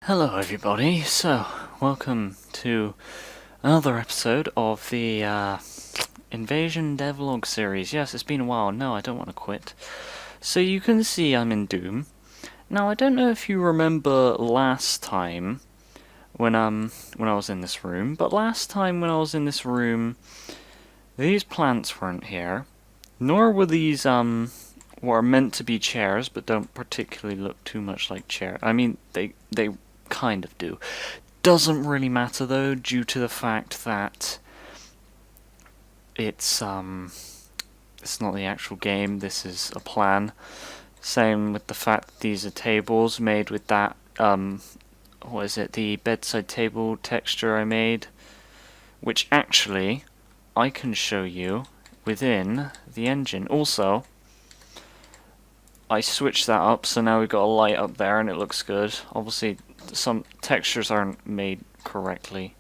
Hello everybody, so welcome to another episode of the Invasion Devlog series. Yes, it's been a while. No, I don't want to quit. So you can see I'm in Doom. Now I don't know if you remember last time when I was in this room, but last time when I was in this room, these plants weren't here, nor were these what are meant to be chairs, but don't particularly look too much like chairs. I mean, they kind of do. Doesn't really matter though, due to the fact that it's not the actual game. This is a plan. Same with the fact that these are tables made with that what is it? The bedside table texture I made, which actually I can show you within the engine. Also, I switched that up, so now we've got a light up there and it looks good. Obviously, some textures aren't made correctly.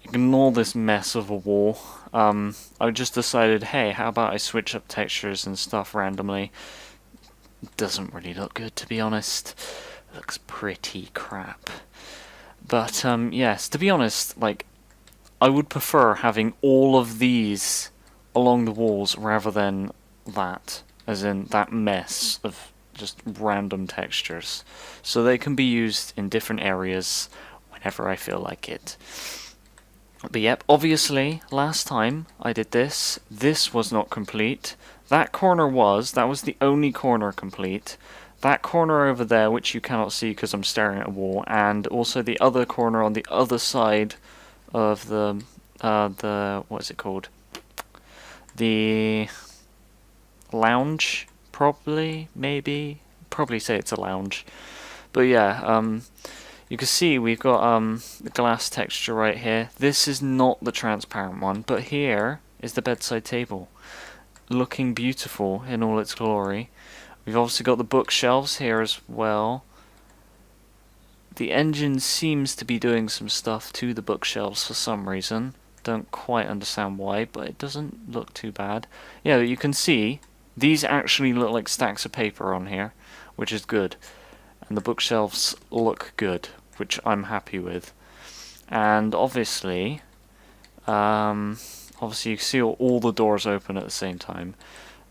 Ignore this mess of a wall. I just decided, hey, how about I switch up textures and stuff randomly. It doesn't really look good, to be honest. It looks pretty crap. But, yes, to be honest, like, I would prefer having all of these along the walls rather than that. As in that mess of just random textures. So they can be used in different areas whenever I feel like it. But yep, obviously, last time I did this was not complete. That corner that was the only corner complete. That corner over there, which you cannot see because I'm staring at a wall, and also the other corner on the other side of the what is it called? The lounge, probably say it's a lounge. But yeah, you can see we've got the glass texture right here. This is not the transparent one, but here is the bedside table, looking beautiful in all its glory. We've obviously got the bookshelves here as well. The engine seems to be doing some stuff to the bookshelves for some reason. Don't quite understand why, but it doesn't look too bad. Yeah, you can see these actually look like stacks of paper on here, which is good. And the bookshelves look good, which I'm happy with. And obviously you can see all the doors open at the same time.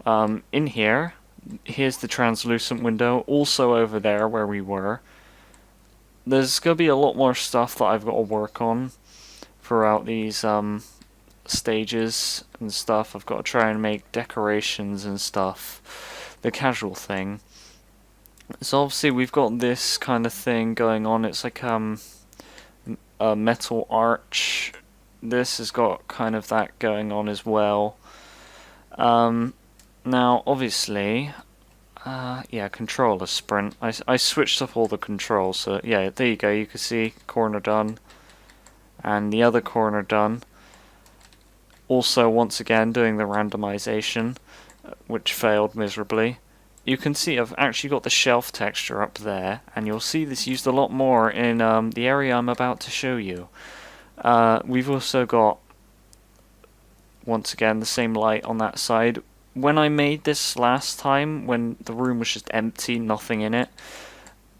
In here, here's the translucent window, also over there where we were. There's going to be a lot more stuff that I've got to work on throughout these stages and stuff. I've got to try and make decorations and stuff, the casual thing. So obviously we've got this kind of thing going on. It's like a metal arch. This has got kind of that going on as well. Now obviously yeah, controller sprint. I switched up all the controls, so yeah, there you go. You can see corner done and the other corner done. Also, once again, doing the randomization, which failed miserably. You can see I've actually got the shelf texture up there, and you'll see this used a lot more in the area I'm about to show you. We've also got, once again, the same light on that side. When I made this last time, when the room was just empty, nothing in it,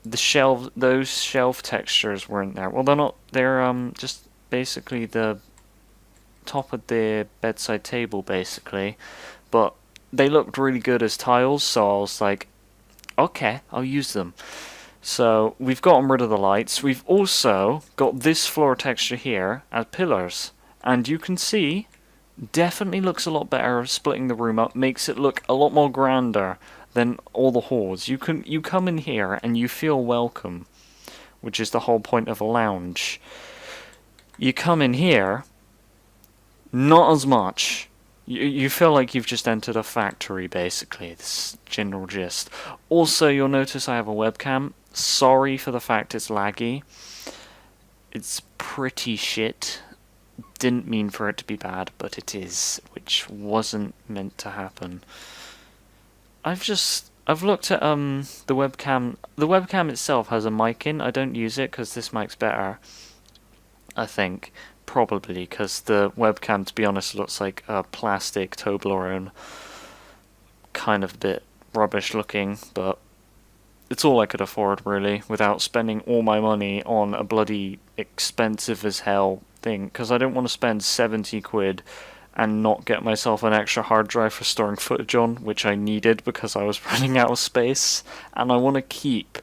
those shelf textures weren't there. Well, they're not. They're just basically the top of the bedside table, basically, but they looked really good as tiles, so I was like, okay, I'll use them. So we've gotten rid of the lights. We've also got this floor texture here as pillars, and you can see definitely looks a lot better. Splitting the room up makes it look a lot more grander than all the halls. You come in here and you feel welcome, which is the whole point of a lounge. You come in here, not as much. You feel like you've just entered a factory, basically. This general gist. Also, you'll notice I have a webcam. Sorry for the fact it's laggy. It's pretty shit. Didn't mean for it to be bad, but it is, which wasn't meant to happen. I've looked at the webcam. The webcam itself has a mic in. I don't use it because this mic's better, I think. Probably because the webcam, to be honest, looks like a plastic Toblerone. Kind of a bit rubbish looking, but it's all I could afford, really, without spending all my money on a bloody expensive as hell thing, because I don't want to spend 70 quid and not get myself an extra hard drive for storing footage on, which I needed because I was running out of space, and I want to keep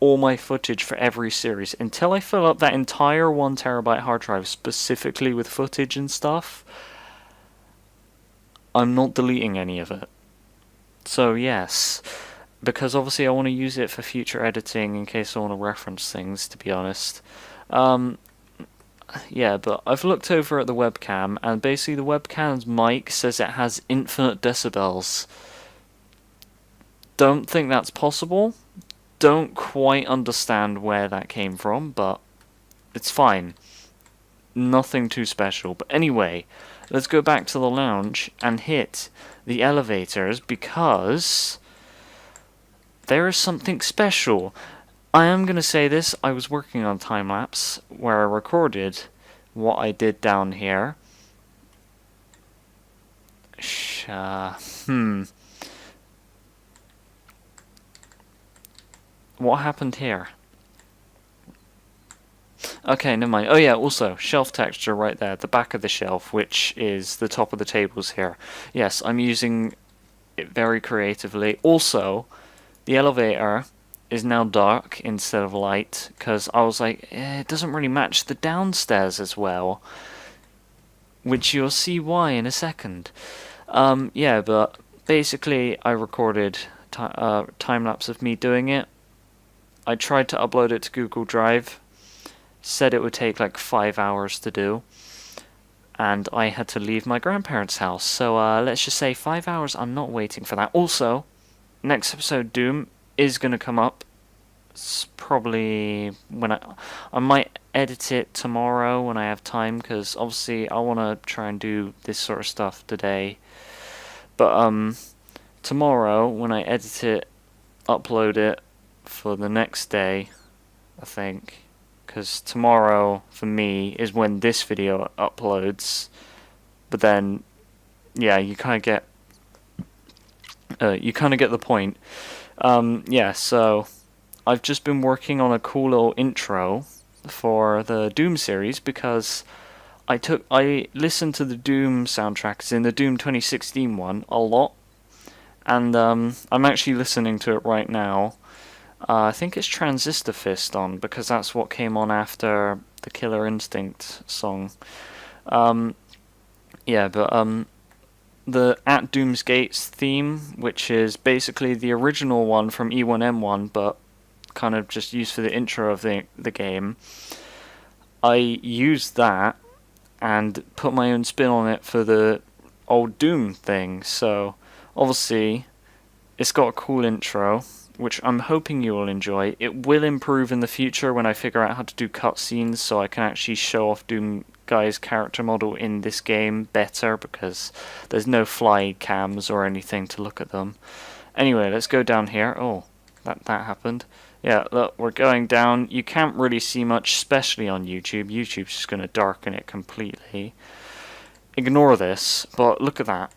all my footage for every series until I fill up that entire 1 terabyte hard drive specifically with footage and stuff. I'm not deleting any of it. So yes, because obviously I want to use it for future editing in case I want to reference things, to be honest. Yeah, but I've looked over at the webcam, and basically the webcam's mic says it has infinite decibels. Don't think that's possible. Don't quite understand where that came from, but it's fine. Nothing too special. But anyway, let's go back to the lounge and hit the elevators, because there is something special. I am going to say this, I was working on time-lapse where I recorded what I did down here. What happened here? Okay, never mind. Oh yeah, also, shelf texture right there, the back of the shelf, which is the top of the tables here. Yes, I'm using it very creatively. Also, the elevator is now dark instead of light, because I was like, it doesn't really match the downstairs as well, which you'll see why in a second. Yeah, but basically I recorded time-lapse of me doing it. I tried to upload it to Google Drive, said it would take like 5 hours to do, and I had to leave my grandparents' house, so let's just say 5 hours. I'm not waiting for that. Also, next episode Doom is going to come up. It's probably when I might edit it tomorrow when I have time, because obviously I want to try and do this sort of stuff today. But tomorrow when I edit it, upload it for the next day, I think, because tomorrow for me is when this video uploads. But then, yeah, you kind of get the point. Yeah, so I've just been working on a cool little intro for the Doom series, because I listened to the Doom soundtracks in the Doom 2016 one a lot, and I'm actually listening to it right now. I think it's Transistor Fist on, because that's what came on after the Killer Instinct song. Yeah, but the At Doom's Gates theme, which is basically the original one from E1M1, but kind of just used for the intro of the game, I used that and put my own spin on it for the old Doom thing. So obviously it's got a cool intro, which I'm hoping you will enjoy. It will improve in the future when I figure out how to do cutscenes, so I can actually show off Doom Guy's character model in this game better, because there's no fly cams or anything to look at them. Anyway, let's go down here. Oh, that happened. Yeah, look, we're going down. You can't really see much, especially on YouTube. YouTube's just going to darken it completely. Ignore this, but look at that.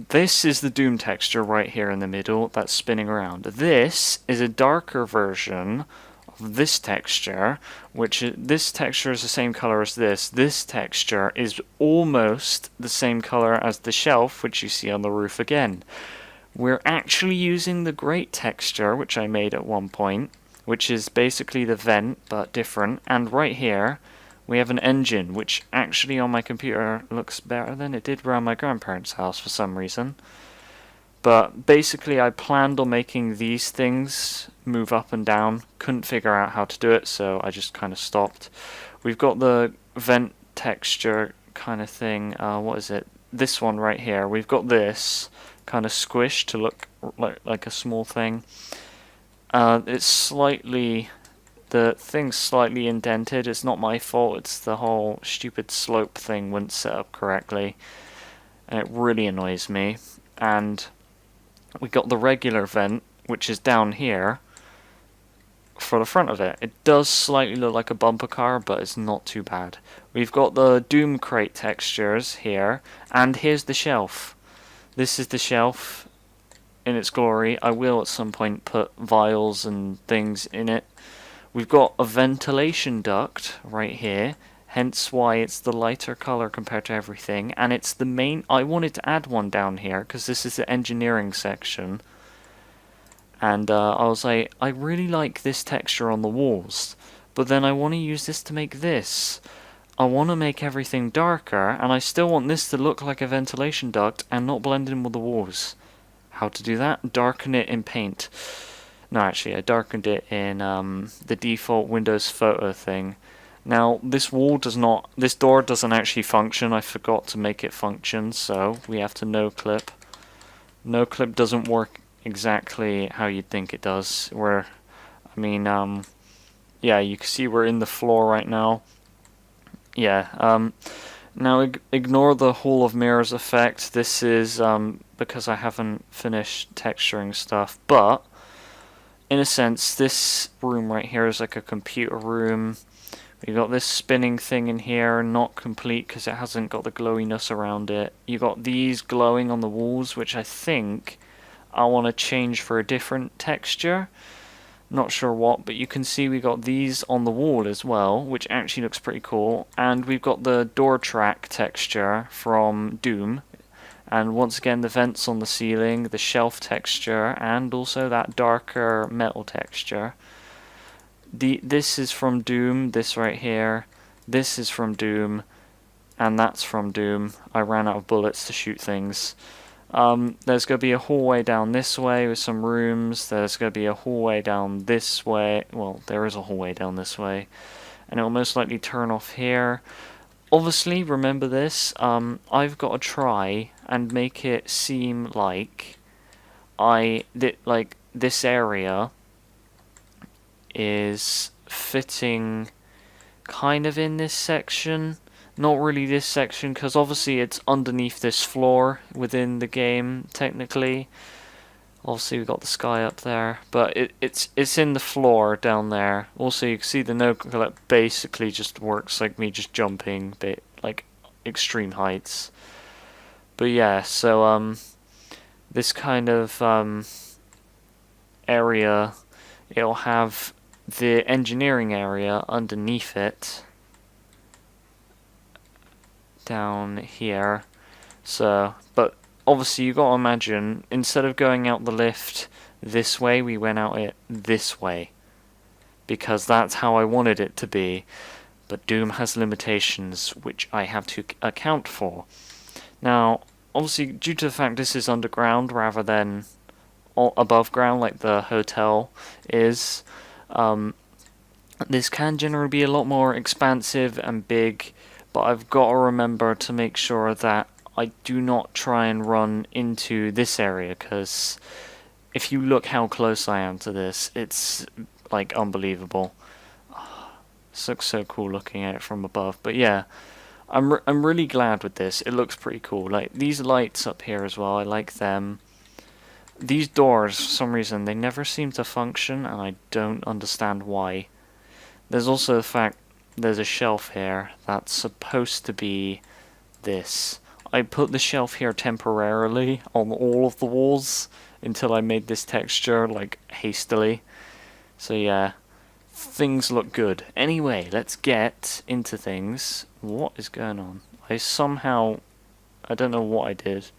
This is the Doom texture right here in the middle that's spinning around. This is a darker version of this texture, this texture is the same color as this. This texture is almost the same color as the shelf, which you see on the roof again. We're actually using the grate texture, which I made at one point, which is basically the vent, but different. And right here, we have an engine, which actually on my computer looks better than it did around my grandparents' house for some reason. But basically I planned on making these things move up and down. Couldn't figure out how to do it, so I just kind of stopped. We've got the vent texture kind of thing. What is it? This one right here. We've got this kind of squished to look like a small thing. It's slightly... The thing's slightly indented. It's not my fault. It's the whole stupid slope thing wouldn't set up correctly. And it really annoys me. And we got the regular vent, which is down here, for the front of it. It does slightly look like a bumper car, but it's not too bad. We've got the Doom crate textures here. And here's the shelf. This is the shelf in its glory. I will at some point put vials and things in it. We've got a ventilation duct right here, hence why it's the lighter color compared to everything, and it's the main... I wanted to add one down here because this is the engineering section, and I was like, I really like this texture on the walls, but then I want to use this to make this. I want to make everything darker, and I still want this to look like a ventilation duct and not blend in with the walls. How to do that? Darken it in Paint. No, actually, I darkened it in the default Windows Photo thing. Now, this door doesn't actually function. I forgot to make it function, so we have to no-clip. No-clip doesn't work exactly how you'd think it does. Yeah, you can see we're in the floor right now. Yeah, now ignore the Hall of Mirrors effect. This is because I haven't finished texturing stuff, but in a sense, this room right here is like a computer room. We got this spinning thing in here, not complete because it hasn't got the glowiness around it. You got these glowing on the walls, which I think I want to change for a different texture. Not sure what, but you can see we got these on the wall as well, which actually looks pretty cool. And we've got the door track texture from Doom. And once again, the vents on the ceiling, the shelf texture, and also that darker metal texture. This is from Doom, this right here. This is from Doom, and that's from Doom. I ran out of bullets to shoot things. There's going to be a hallway down this way with some rooms. There's going to be a hallway down this way. Well, there is a hallway down this way. And it will most likely turn off here. Obviously, remember this, I've got to try and make it seem like this area is fitting kind of in this section. Not really this section, because obviously it's underneath this floor within the game, technically. Obviously we've got the sky up there, but it's in the floor down there. Also you can see the no-clip basically just works like me just jumping, like extreme heights. But yeah, so this kind of area, it'll have the engineering area underneath it. Down here, so but obviously you got to imagine, instead of going out the lift this way, we went out it this way because that's how I wanted it to be. But Doom has limitations which I have to account for. Now obviously, due to the fact this is underground rather than above ground like the hotel is, this can generally be a lot more expansive and big. But I've got to remember to make sure that I do not try and run into this area, because if you look how close I am to this, it's like unbelievable. This looks so cool looking at it from above. But yeah, I'm really glad with this. It looks pretty cool. Like these lights up here as well, I like them. These doors, for some reason, they never seem to function, and I don't understand why. There's also the fact there's a shelf here that's supposed to be this. I put the shelf here temporarily on all of the walls until I made this texture, like, hastily. So yeah, things look good. Anyway, let's get into things. What is going on? I don't know what I did.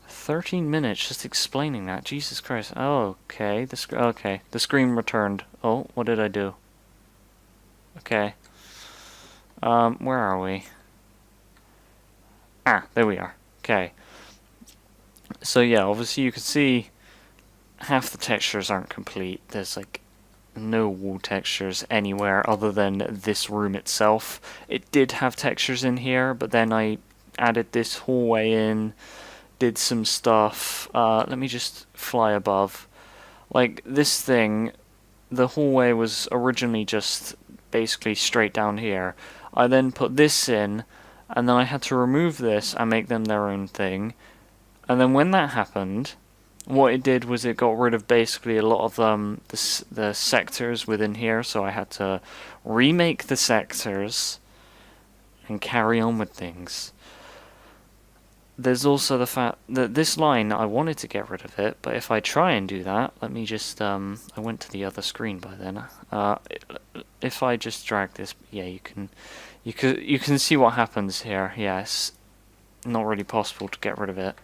13 minutes just explaining that. Jesus Christ. Oh, okay. The screen returned. Oh, what did I do? Okay. Where are we? Ah, there we are. Okay. So yeah, obviously you can see half the textures aren't complete. There's like no wall textures anywhere other than this room itself. It did have textures in here, but then I added this hallway in, did some stuff. Let me just fly above. Like this thing, the hallway was originally just basically straight down here. I then put this in, and then I had to remove this and make them their own thing. And then when that happened, what it did was it got rid of basically a lot of the sectors within here, so I had to remake the sectors and carry on with things. there's also the fact that this line, I wanted to get rid of it, but if I try and do that, let me just, I went to the other screen by then. If I just drag this, yeah, you can see what happens here. Yeah, it's not really possible to get rid of it.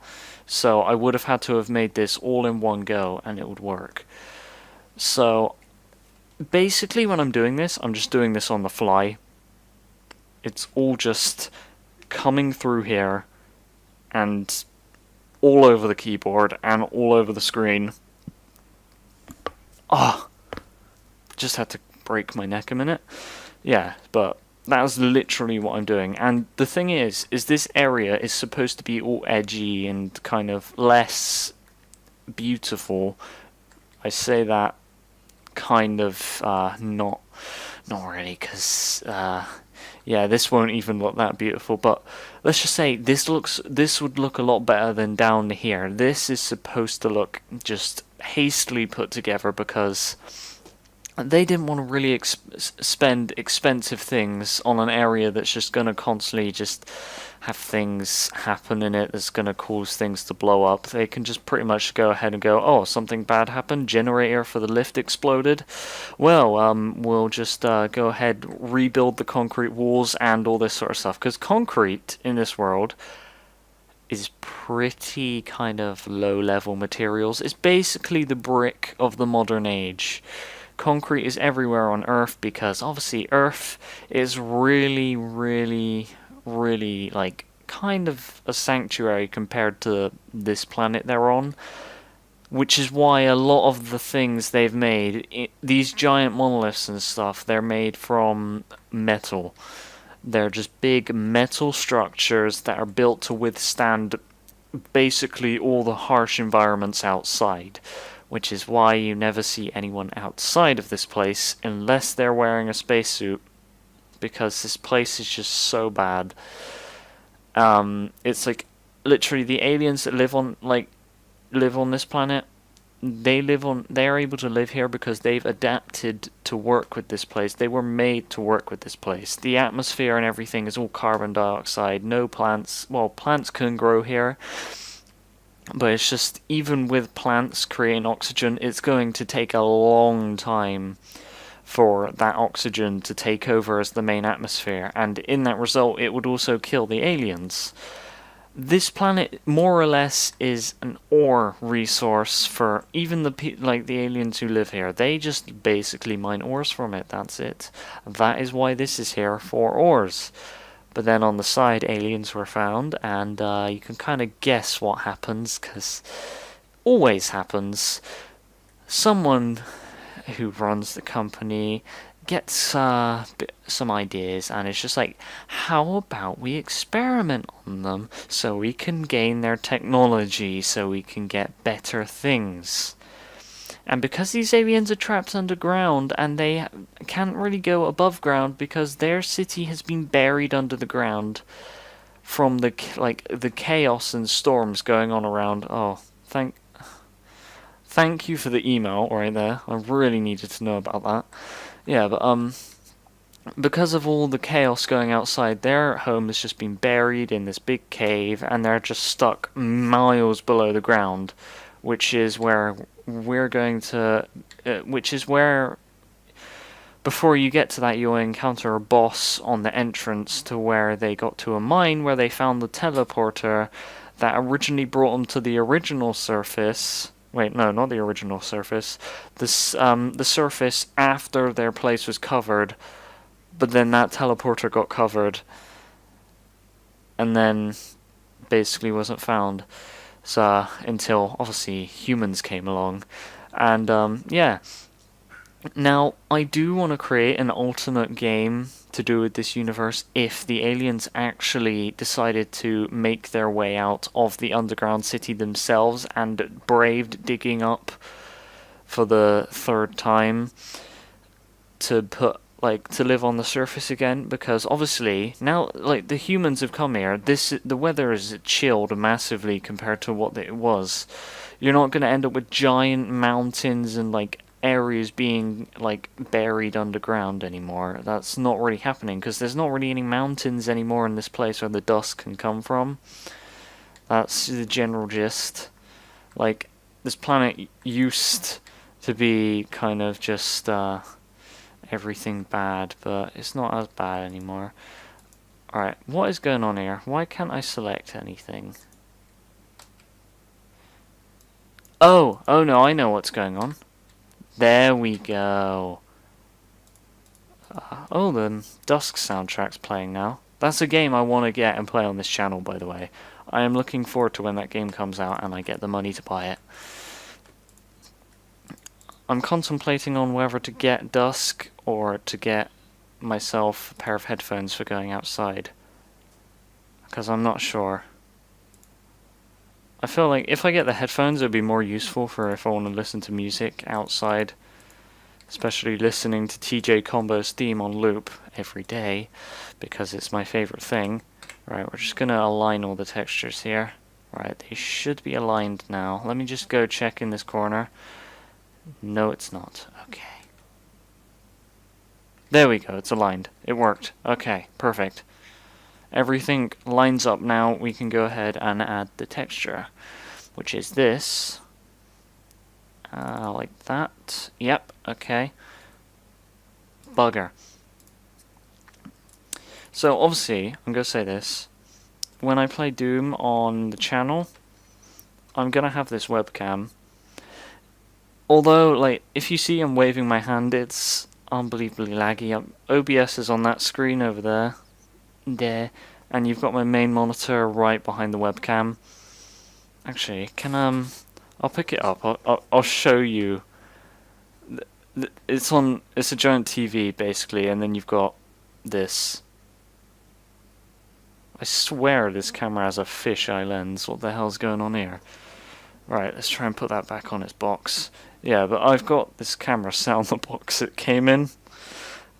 So I would have had to have made this all in one go, and it would work. So basically when I'm doing this, I'm just doing this on the fly. It's all just coming through here and all over the keyboard and all over the screen. Ah, just had to break my neck a minute. Yeah, but that was literally what I'm doing. And the thing is this area is supposed to be all edgy and kind of less beautiful. I say that kind of not really, because yeah, this won't even look that beautiful, but let's just say this would look a lot better than down here. This is supposed to look just hastily put together because they didn't want to really spend expensive things on an area that's just going to constantly just have things happen in it that's going to cause things to blow up. They can just pretty much go ahead and go, oh, something bad happened, generator for the lift exploded. Well, we'll just go ahead, rebuild the concrete walls and all this sort of stuff. Because concrete in this world is pretty kind of low-level materials. It's basically the brick of the modern age. Concrete is everywhere on Earth because obviously Earth is really, really, really like kind of a sanctuary compared to this planet they're on, which is why a lot of the things they've made, these giant monoliths and stuff, they're made from metal. They're just big metal structures that are built to withstand basically all the harsh environments outside, which is why you never see anyone outside of this place unless they're wearing a spacesuit, because this place is just so bad. It's like literally the aliens that live on this planet, they're able to live here because they've adapted to work with this place. They were made to work with this place. The atmosphere and everything is all carbon dioxide, no plants. Well, plants can grow here, but it's just, even with plants creating oxygen, it's going to take a long time for that oxygen to take over as the main atmosphere, and in that result it would also kill the aliens. This planet more or less is an ore resource for even the aliens who live here. They just basically mine ores from it, that's it. That is why this is here, for ores. But then on the side, aliens were found, and you can kind of guess what happens, because always happens. Someone who runs the company gets some ideas, and it's just like, how about we experiment on them so we can gain their technology, so we can get better things. And because these aliens are trapped underground and they can't really go above ground because their city has been buried under the ground from the chaos and storms going on around. Oh, thank you for the email right there. I really needed to know about that. Yeah, but because of all the chaos going outside, their home has just been buried in this big cave, and they're just stuck miles below the ground, which is where we're going to, before you get to that, you'll encounter a boss on the entrance to where they got to a mine where they found the teleporter that originally brought them to the original surface. Wait, no, not the original surface. The surface after their place was covered, but then that teleporter got covered, and then basically wasn't found. So until obviously humans came along, and yeah. Now I do want to create an alternate game to do with this universe if the aliens actually decided to make their way out of the underground city themselves and braved digging up for the third time to to live on the surface again, because obviously now the humans have come here, the weather is chilled massively compared to what it was. You're not going to end up with giant mountains and areas being buried underground anymore. That's not really happening because there's not really any mountains anymore in this place where the dust can come from. That's the general gist. Like, this planet used to be kind of just everything bad, but it's not as bad anymore. Alright, what is going on here? Why can't I select anything? Oh no, I know what's going on. There we go. Oh, the Dusk soundtrack's playing now. That's a game I want to get and play on this channel, by the way. I am looking forward to when that game comes out and I get the money to buy it. I'm contemplating on whether to get Dusk or to get myself a pair of headphones for going outside. Because I'm not sure. I feel like if I get the headphones, it would be more useful for if I want to listen to music outside. Especially listening to TJ Combo's theme on loop every day, because it's my favorite thing. Right, we're just going to align all the textures here. Right, they should be aligned now. Let me just go check in this corner. No, it's not. Okay. There we go, it's aligned. It worked. Okay, perfect. Everything lines up now. We can go ahead and add the texture, which is this. Like that. Yep, okay. Bugger. So obviously, I'm going to say this. When I play Doom on the channel, I'm going to have this webcam. Although, like, if you see I'm waving my hand, it's unbelievably laggy. OBS is on that screen over there. There. And you've got my main monitor right behind the webcam. Actually, I'll pick it up. I'll show you. It's a giant TV basically, and then you've got this. I swear this camera has a fisheye lens. What the hell's going on here? Right, let's try and put that back on its box. Yeah, but I've got this camera set on the box it came in.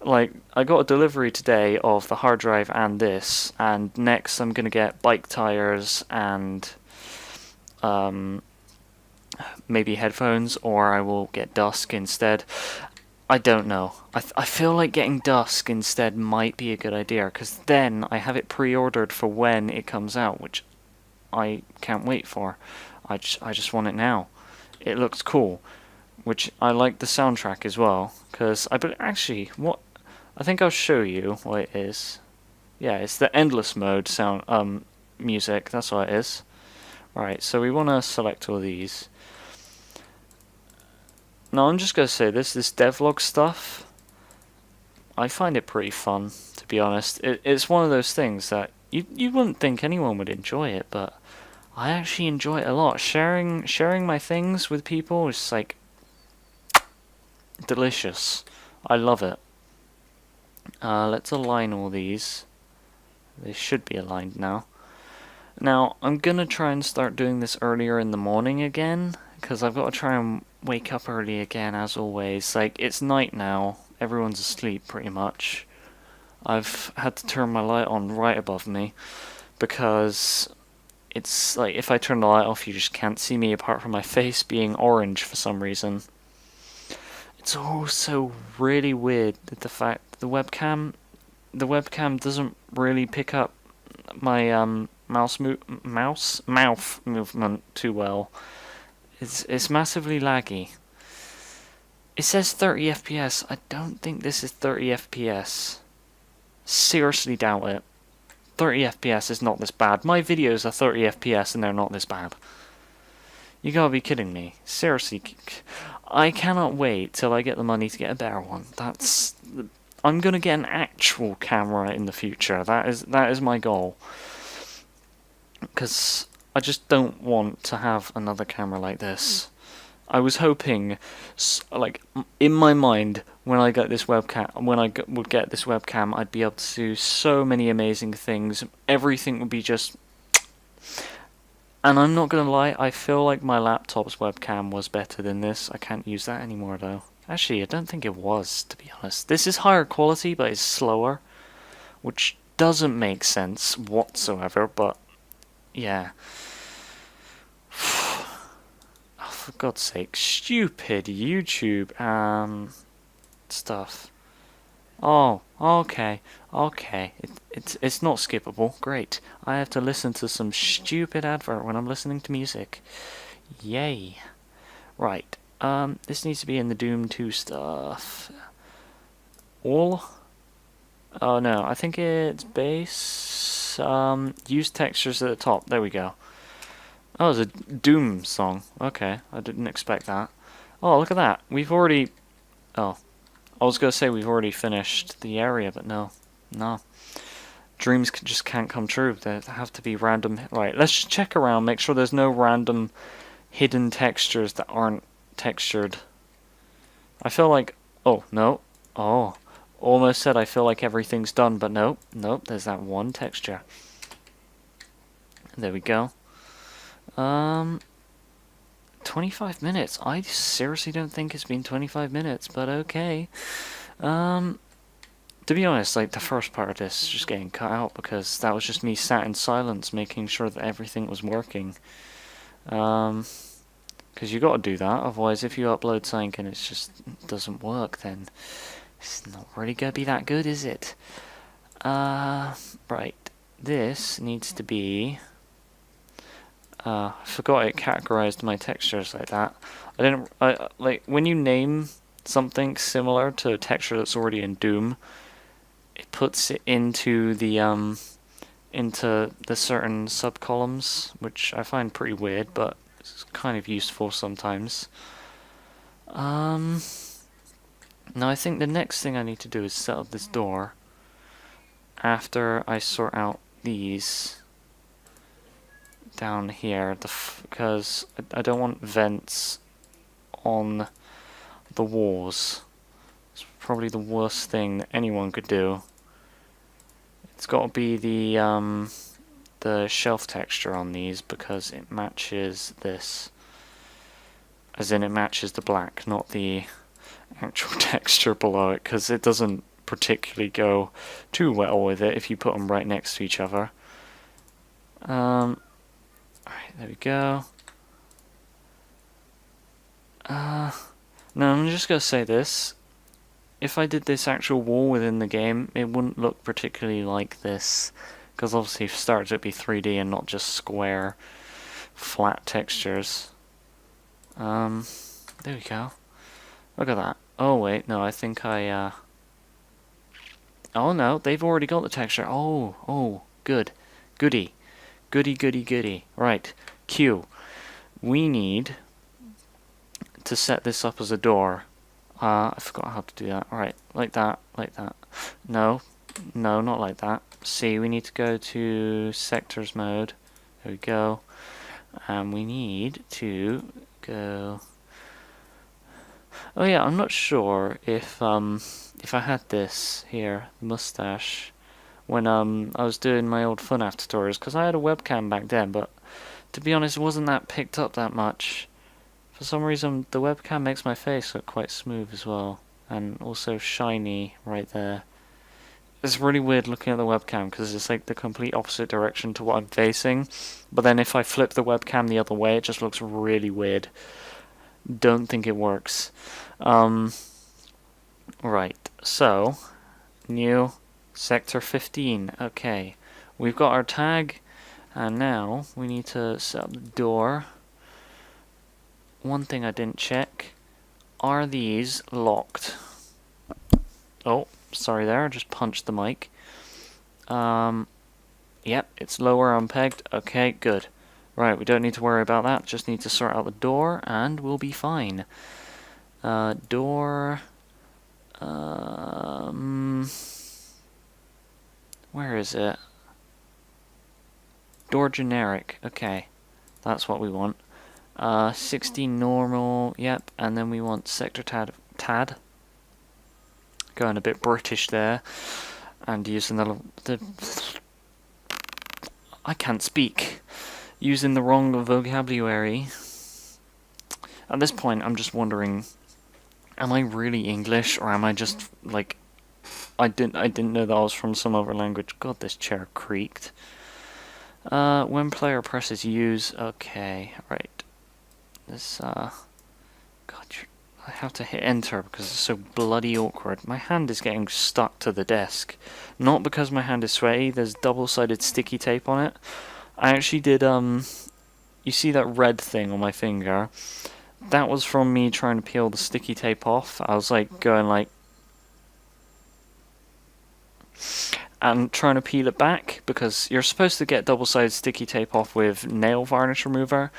Like, I got a delivery today of the hard drive and this, and next I'm gonna get bike tires and maybe headphones, or I will get Dusk instead. I don't know. I feel like getting Dusk instead might be a good idea, because then I have it pre-ordered for when it comes out, which I can't wait for. I just want it now. It looks cool, which I like the soundtrack as well, because actually, I think I'll show you what it is. Yeah, it's the endless mode sound music. That's what it is. Right, so we want to select all these. Now I'm just going to say this devlog stuff, I find it pretty fun, to be honest. It's one of those things that you wouldn't think anyone would enjoy it, but I actually enjoy it a lot. Sharing my things with people is like delicious. I love it. Let's align all these. They should be aligned now. Now, I'm gonna try and start doing this earlier in the morning again, because I've got to try and wake up early again, as always. Like, it's night now, everyone's asleep pretty much. I've had to turn my light on right above me, because it's like, if I turn the light off, you just can't see me apart from my face being orange for some reason. It's also really weird that the fact that the webcam doesn't really pick up my mouth movement too well. It's massively laggy. It says 30 FPS. I don't think this is 30 FPS. Seriously doubt it. 30 FPS is not this bad. My videos are 30 FPS and they're not this bad. You gotta be kidding me. Seriously. I cannot wait till I get the money to get a better one. I'm gonna get an actual camera in the future. That is my goal. Because I just don't want to have another camera like this. I was hoping, like, in my mind, when I get this webcam, would get this webcam, I'd be able to do so many amazing things. Everything would be just. And I'm not gonna lie, I feel like my laptop's webcam was better than this. I can't use that anymore though. Actually, I don't think it was, to be honest. This is higher quality, but it's slower, which doesn't make sense whatsoever, but yeah. Oh, for God's sake, stupid YouTube stuff. Oh, Okay, okay. It's not skippable. Great. I have to listen to some stupid advert when I'm listening to music. Yay. Right. This needs to be in the Doom 2 stuff. All? Oh no, I think it's base. Use textures at the top. There we go. Oh, it's a Doom song. Okay, I didn't expect that. Oh, look at that. We've already... Oh, I was going to say we've already finished the area, but no. No. Dreams just can't come true. There have to be random... Right, let's just check around, make sure there's no random hidden textures that aren't textured. I feel like... Oh, no. Oh, almost said I feel like everything's done, but nope. Nope, there's that one texture. There we go. 25 minutes. I seriously don't think it's been 25 minutes, but okay. To be honest, like the first part of this is just getting cut out because that was just me sat in silence making sure that everything was working. Because you got to do that, otherwise if you upload something and it just doesn't work, then it's not really going to be that good, is it? Right. This needs to be... I forgot it categorized my textures like that. Like when you name something similar to a texture that's already in Doom, it puts it into the certain subcolumns, which I find pretty weird, but it's kind of useful sometimes. Now I think the next thing I need to do is set up this door after I sort out these down here, because I don't want vents on the walls. It's probably the worst thing that anyone could do. It's got to be the shelf texture on these because it matches this. As in, it matches the black, not the actual texture below it, because it doesn't particularly go too well with it if you put them right next to each other. Alright, there we go. No, I'm just going to say this. If I did this actual wall within the game, it wouldn't look particularly like this. Because obviously if it started, it'd be 3D and not just square, flat textures. There we go. Look at that. Oh wait, no, I think I, Oh no, they've already got the texture. Oh, good. Goody. Goody. Right, Q. We need to set this up as a door. I forgot how to do that. Right, like that. No, not like that. C, we need to go to sectors mode. There we go. And we need to go... Oh yeah, I'm not sure if I had this here, mustache, when I was doing my old FNAF tutorials, because I had a webcam back then, but to be honest, it wasn't that picked up that much. For some reason, the webcam makes my face look quite smooth as well, and also shiny right there. It's really weird looking at the webcam, because it's like the complete opposite direction to what I'm facing, but then if I flip the webcam the other way, it just looks really weird. Don't think it works. Right, so, new sector 15. Okay, we've got our tag, and now we need to set up the door. One thing I didn't check, are these locked? Oh, sorry there, I just punched the mic. Yep, it's lower unpegged. Okay, good. Right, we don't need to worry about that, just need to sort out the door, and we'll be fine. Door... where is it? Door generic, okay. That's what we want. 60 normal, yep, and then we want sector tad. Going a bit British there, and using the I can't speak. Using the wrong vocabulary. At this point, I'm just wondering, am I really English, or am I just like, I didn't know that I was from some other language. God, this chair creaked. When player presses use, okay, right. This, God, I have to hit enter because it's so bloody awkward. My hand is getting stuck to the desk. Not because my hand is sweaty, there's double-sided sticky tape on it. I actually did, you see that red thing on my finger? That was from me trying to peel the sticky tape off. I was like going like, and trying to peel it back because you're supposed to get double-sided sticky tape off with nail varnish remover.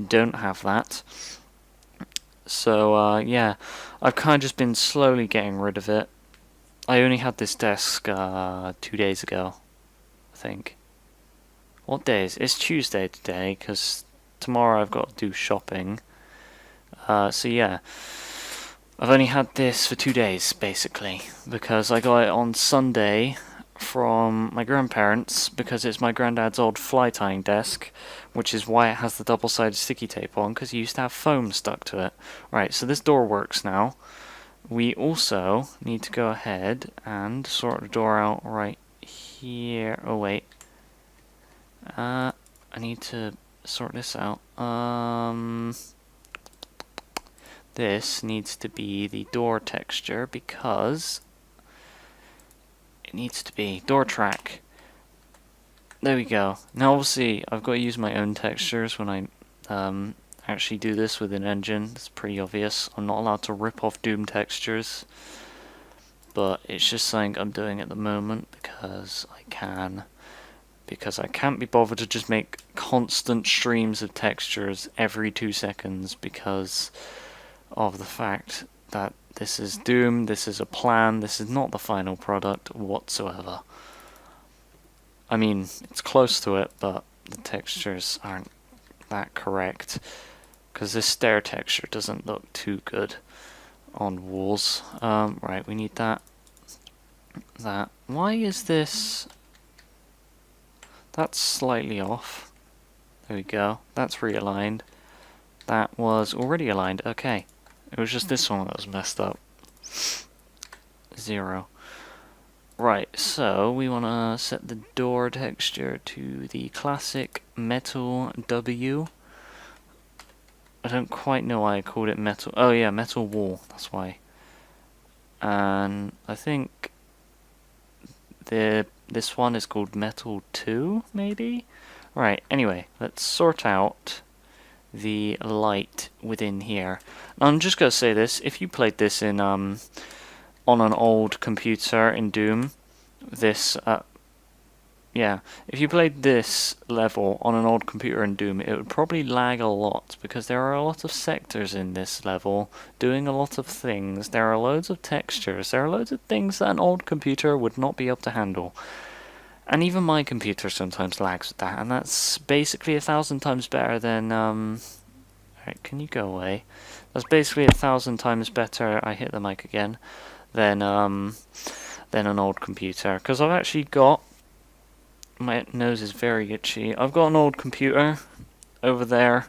Don't have that. So, yeah, I've kind of just been slowly getting rid of it. I only had this desk 2 days ago, I think. What day is it? It's Tuesday today, because tomorrow I've got to do shopping. So yeah, I've only had this for 2 days, basically, because I got it on Sunday from my grandparents, because it's my granddad's old fly tying desk, which is why it has the double-sided sticky tape on, because he used to have foam stuck to it. Right, so this door works now. We also need to go ahead and sort the door out right here. Oh wait, I need to sort this out. This needs to be the door texture because it needs to be door track. There we go. Now obviously I've got to use my own textures when I actually do this with an engine. It's pretty obvious. I'm not allowed to rip off Doom textures, but it's just something I'm doing at the moment because I can. Because I can't be bothered to just make constant streams of textures every 2 seconds because of the fact that this is Doom, this is a plan, this is not the final product whatsoever. I mean, it's close to it, but the textures aren't that correct because this stair texture doesn't look too good on walls. Right, we need that. Why is this? That's slightly off. There we go. That's realigned. That was already aligned. Okay. It was just this one that was messed up. 0. Right, so we want to set the door texture to the classic metal W. I don't quite know why I called it metal. Oh yeah, metal wall. That's why. And I think this one is called metal 2, maybe? Right, anyway, let's sort out the light within here. Now, I'm just going to say this, if you played this in on an old computer in Doom, this yeah, if you played this level on an old computer in Doom, it would probably lag a lot because there are a lot of sectors in this level doing a lot of things. There are loads of textures, there are loads of things that an old computer would not be able to handle. And even my computer sometimes lags with that, and that's basically 1,000 times better than alright, can you go away? That's basically 1,000 times better, I hit the mic again, than an old computer. Because I've actually got, my nose is very itchy, I've got an old computer over there.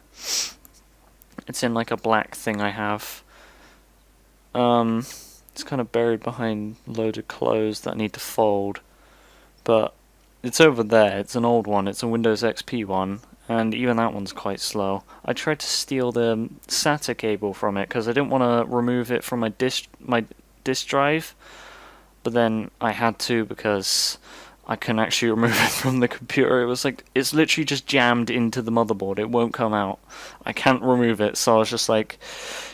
It's in like a black thing I have. It's kind of buried behind a load of clothes that I need to fold. But it's over there, it's an old one, it's a Windows XP one, and even that one's quite slow. I tried to steal the SATA cable from it because I didn't want to remove it from my disk drive, but then I had to because I couldn't actually remove it from the computer. It was like, it's literally just jammed into the motherboard, it won't come out. I can't remove it, so I was just like,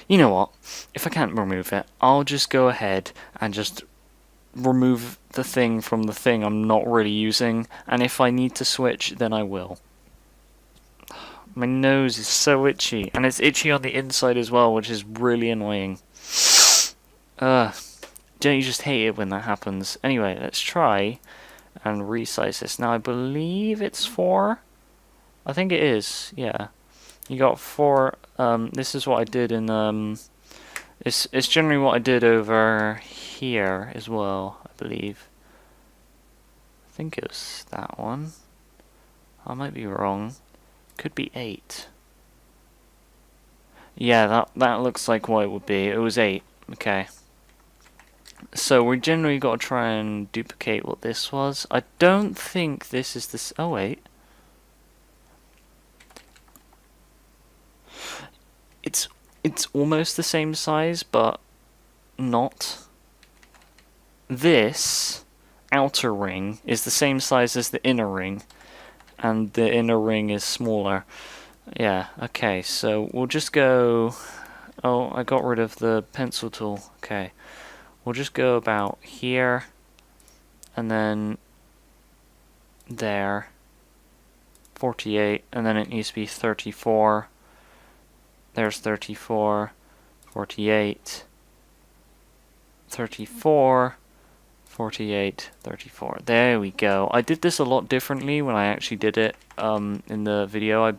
you know what, if I can't remove it, I'll just go ahead and just remove the thing from the thing I'm not really using, and if I need to switch, then I will. My nose is so itchy, and it's itchy on the inside as well, which is really annoying. Don't you just hate it when that happens? Anyway, let's try and resize this. Now I believe it's 4. I think it is, yeah. You got 4, this is what I did in, it's generally what I did over here as well, I believe. I think it was that one. I might be wrong. Could be 8. Yeah, that looks like what it would be. It was 8. Okay. So we generally got to try and duplicate what this was. I don't think this is this. Oh wait. it's almost the same size, but not. This outer ring is the same size as the inner ring, and the inner ring is smaller. Yeah, okay, so we'll just go... Oh, I got rid of the pencil tool. Okay, we'll just go about here, and then there. 48, and then it needs to be 34. There's 34, 48, 34, 48, 34. There we go. I did this a lot differently when I actually did it in the video. I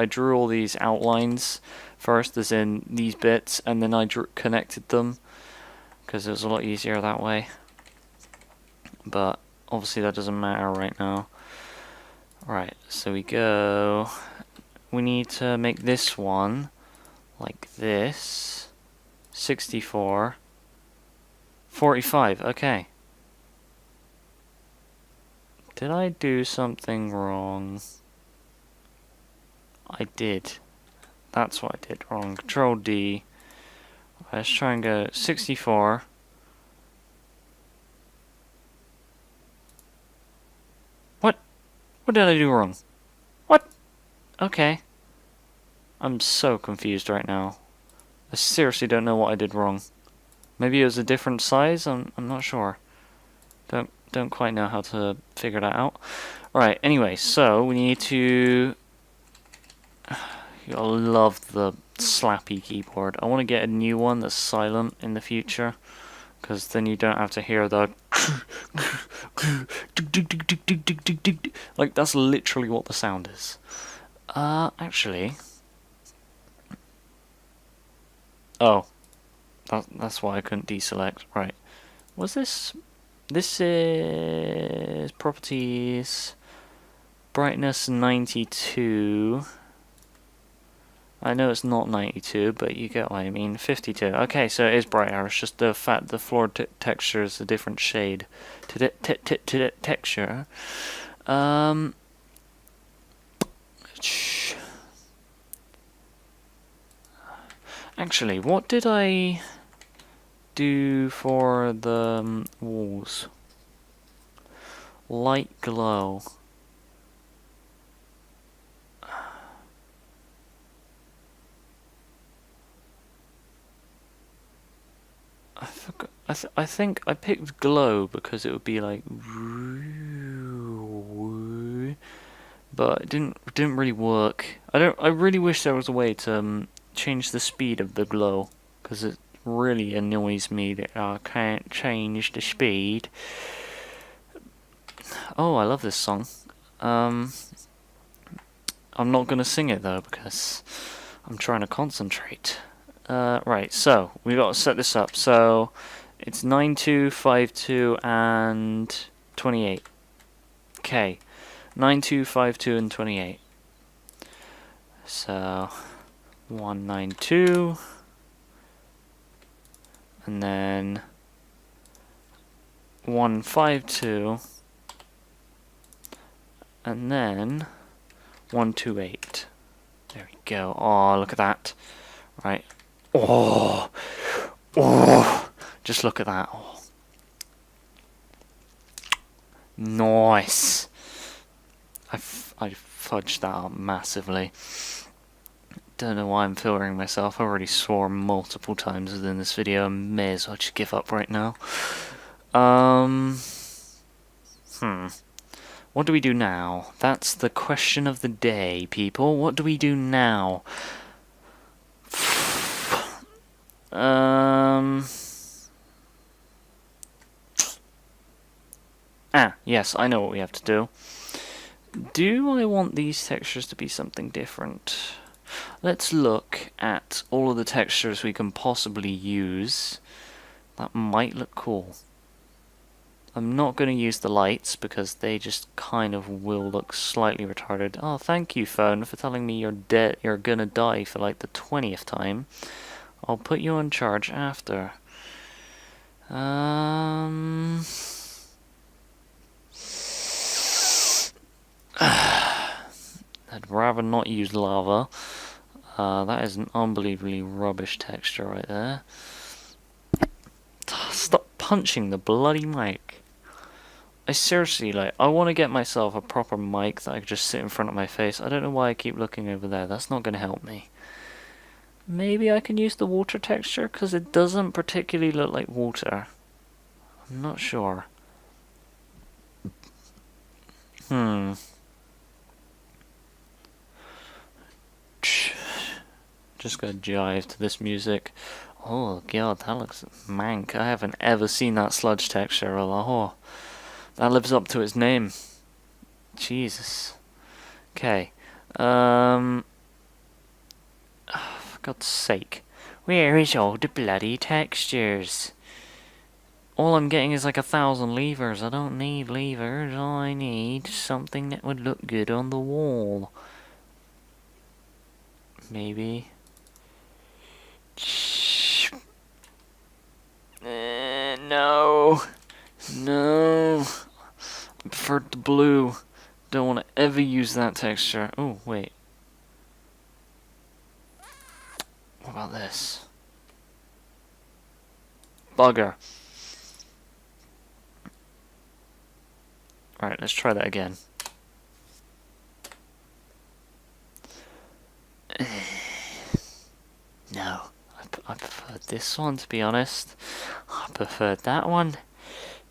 drew all these outlines first, as in these bits, and then I connected them because it was a lot easier that way. But obviously that doesn't matter right now. Right, so we need to make this one like this. 64. 45, okay. Did I do something wrong? I did. That's what I did wrong. Control D. Let's try and go 64. What? What did I do wrong? What? Okay. I'm so confused right now. I seriously don't know what I did wrong. Maybe it was a different size? I'm not sure. Don't quite know how to figure that out. Right, anyway, so we need to... You'll love the slappy keyboard. I want to get a new one that's silent in the future, because then you don't have to hear the... Like, that's literally what the sound is. Actually... Oh. That's why I couldn't deselect. Right. Was this... This is... Properties... Brightness 92... I know it's not 92, but you get what I mean. 52. Okay, so it is brighter. It's just the fact the floor texture is a different shade to the texture. Actually, what did I do for the walls? Light glow. I forgot. I think I picked glow because it would be like, but it didn't really work. I really wish there was a way to change the speed of the glow, because it really annoys me that I can't change the speed. Oh, I love this song. I'm not gonna sing it though because I'm trying to concentrate. Right, so we got to set this up. So it's 92, 52, and 28. Okay, 92, 52, and 28. So 192, and then 152, and then 128. There we go. Oh, look at that. Right. Oh, just look at that. Oh. Nice. I fudged that up massively. Don't know why I'm filtering myself. I already swore multiple times within this video. I may as well just give up right now. What do we do now? That's the question of the day, people. What do we do now? Yes, I know what we have to do. Do I want these textures to be something different? Let's look at all of the textures we can possibly use. That might look cool. I'm not going to use the lights because they just kind of will look slightly retarded. Oh, thank you, phone, for telling me you're gonna die for like the 20th time. I'll put you on charge after. I'd rather not use lava. That is an unbelievably rubbish texture right there. Stop punching the bloody mic. I seriously, like, I want to get myself a proper mic that I could just sit in front of my face. I don't know why I keep looking over there. That's not going to help me. Maybe I can use the water texture, because it doesn't particularly look like water. I'm not sure. Just gotta jive to this music. Oh god, that looks mank. I haven't ever seen that sludge texture. Oh, that lives up to its name. Jesus. Okay. For God's sake. Where is all the bloody textures? All I'm getting is like 1,000 levers. I don't need levers. All I need is something that would look good on the wall. Maybe. No. No. I prefer the blue. Don't want to ever use that texture. Oh, wait. What about this? Bugger. Alright, let's try that again. No. I preferred this one, to be honest. I preferred that one.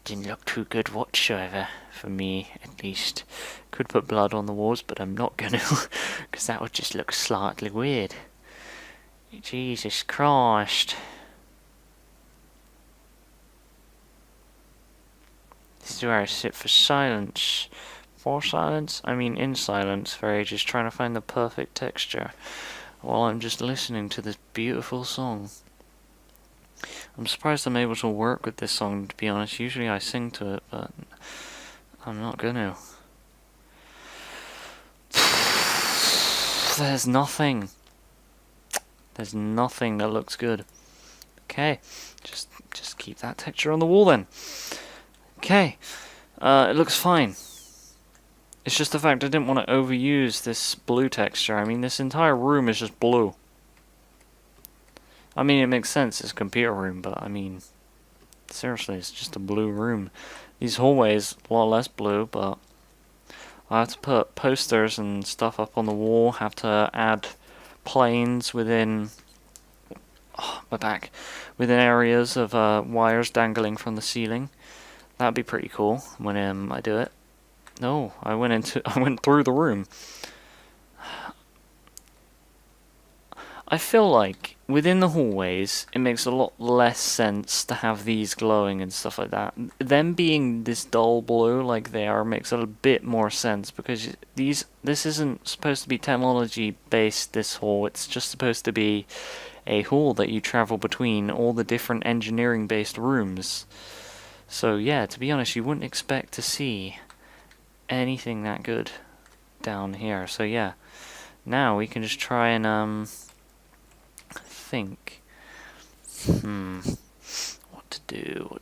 Didn't look too good whatsoever, for me, at least. Could put blood on the walls, but I'm not gonna, because that would just look slightly weird. Jesus Christ. This is where I sit for silence. For silence? I mean in silence for ages, trying to find the perfect texture, while I'm just listening to this beautiful song. I'm surprised I'm able to work with this song, to be honest. Usually I sing to it, but I'm not gonna. There's nothing. There's nothing that looks good. Okay, just keep that texture on the wall then. Okay, it looks fine. It's just the fact I didn't want to overuse this blue texture. I mean, this entire room is just blue. I mean, it makes sense, it's a computer room, but I mean, seriously, it's just a blue room. These hallways, a lot less blue, but I have to put posters and stuff up on the wall, have to add planes within, my back, within areas of wires dangling from the ceiling. That'd be pretty cool when I do it. No, I went through the room. I feel like within the hallways, it makes a lot less sense to have these glowing and stuff like that. Them being this dull blue like they are makes a bit more sense, because this isn't supposed to be technology based, this hall. It's just supposed to be a hall that you travel between all the different engineering based rooms. So yeah, to be honest, you wouldn't expect to see anything that good down here. So yeah, now we can just try and think. What to do.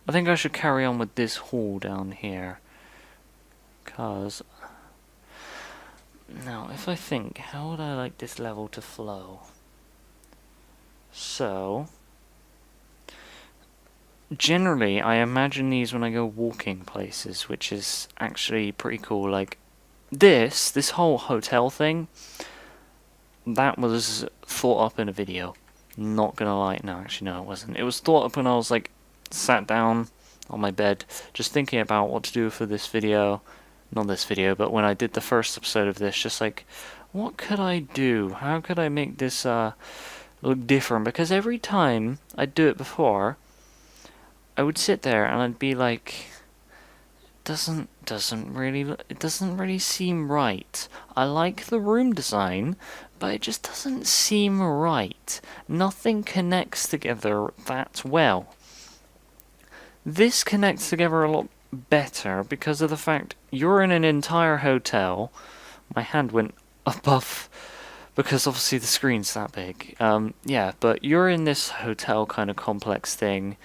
I think I should carry on with this hall down here, because now if I think, how would I like this level to flow? So generally I imagine these when I go walking places, which is actually pretty cool. Like this whole hotel thing, that was thought up in a video. Not gonna lie, no, actually no, it wasn't. It was thought up when I was like sat down on my bed, just thinking about what to do for this video. Not this video, but when I did the first episode of this, just like, what could I do? How could I make this look different? Because every time I'd do it before, I would sit there and I'd be like, it doesn't really seem right. I like the room design, but it just doesn't seem right. Nothing connects together that well. This connects together a lot better because of the fact you're in an entire hotel. My hand went above because obviously the screen's that big. Yeah, but you're in this hotel kind of complex thing.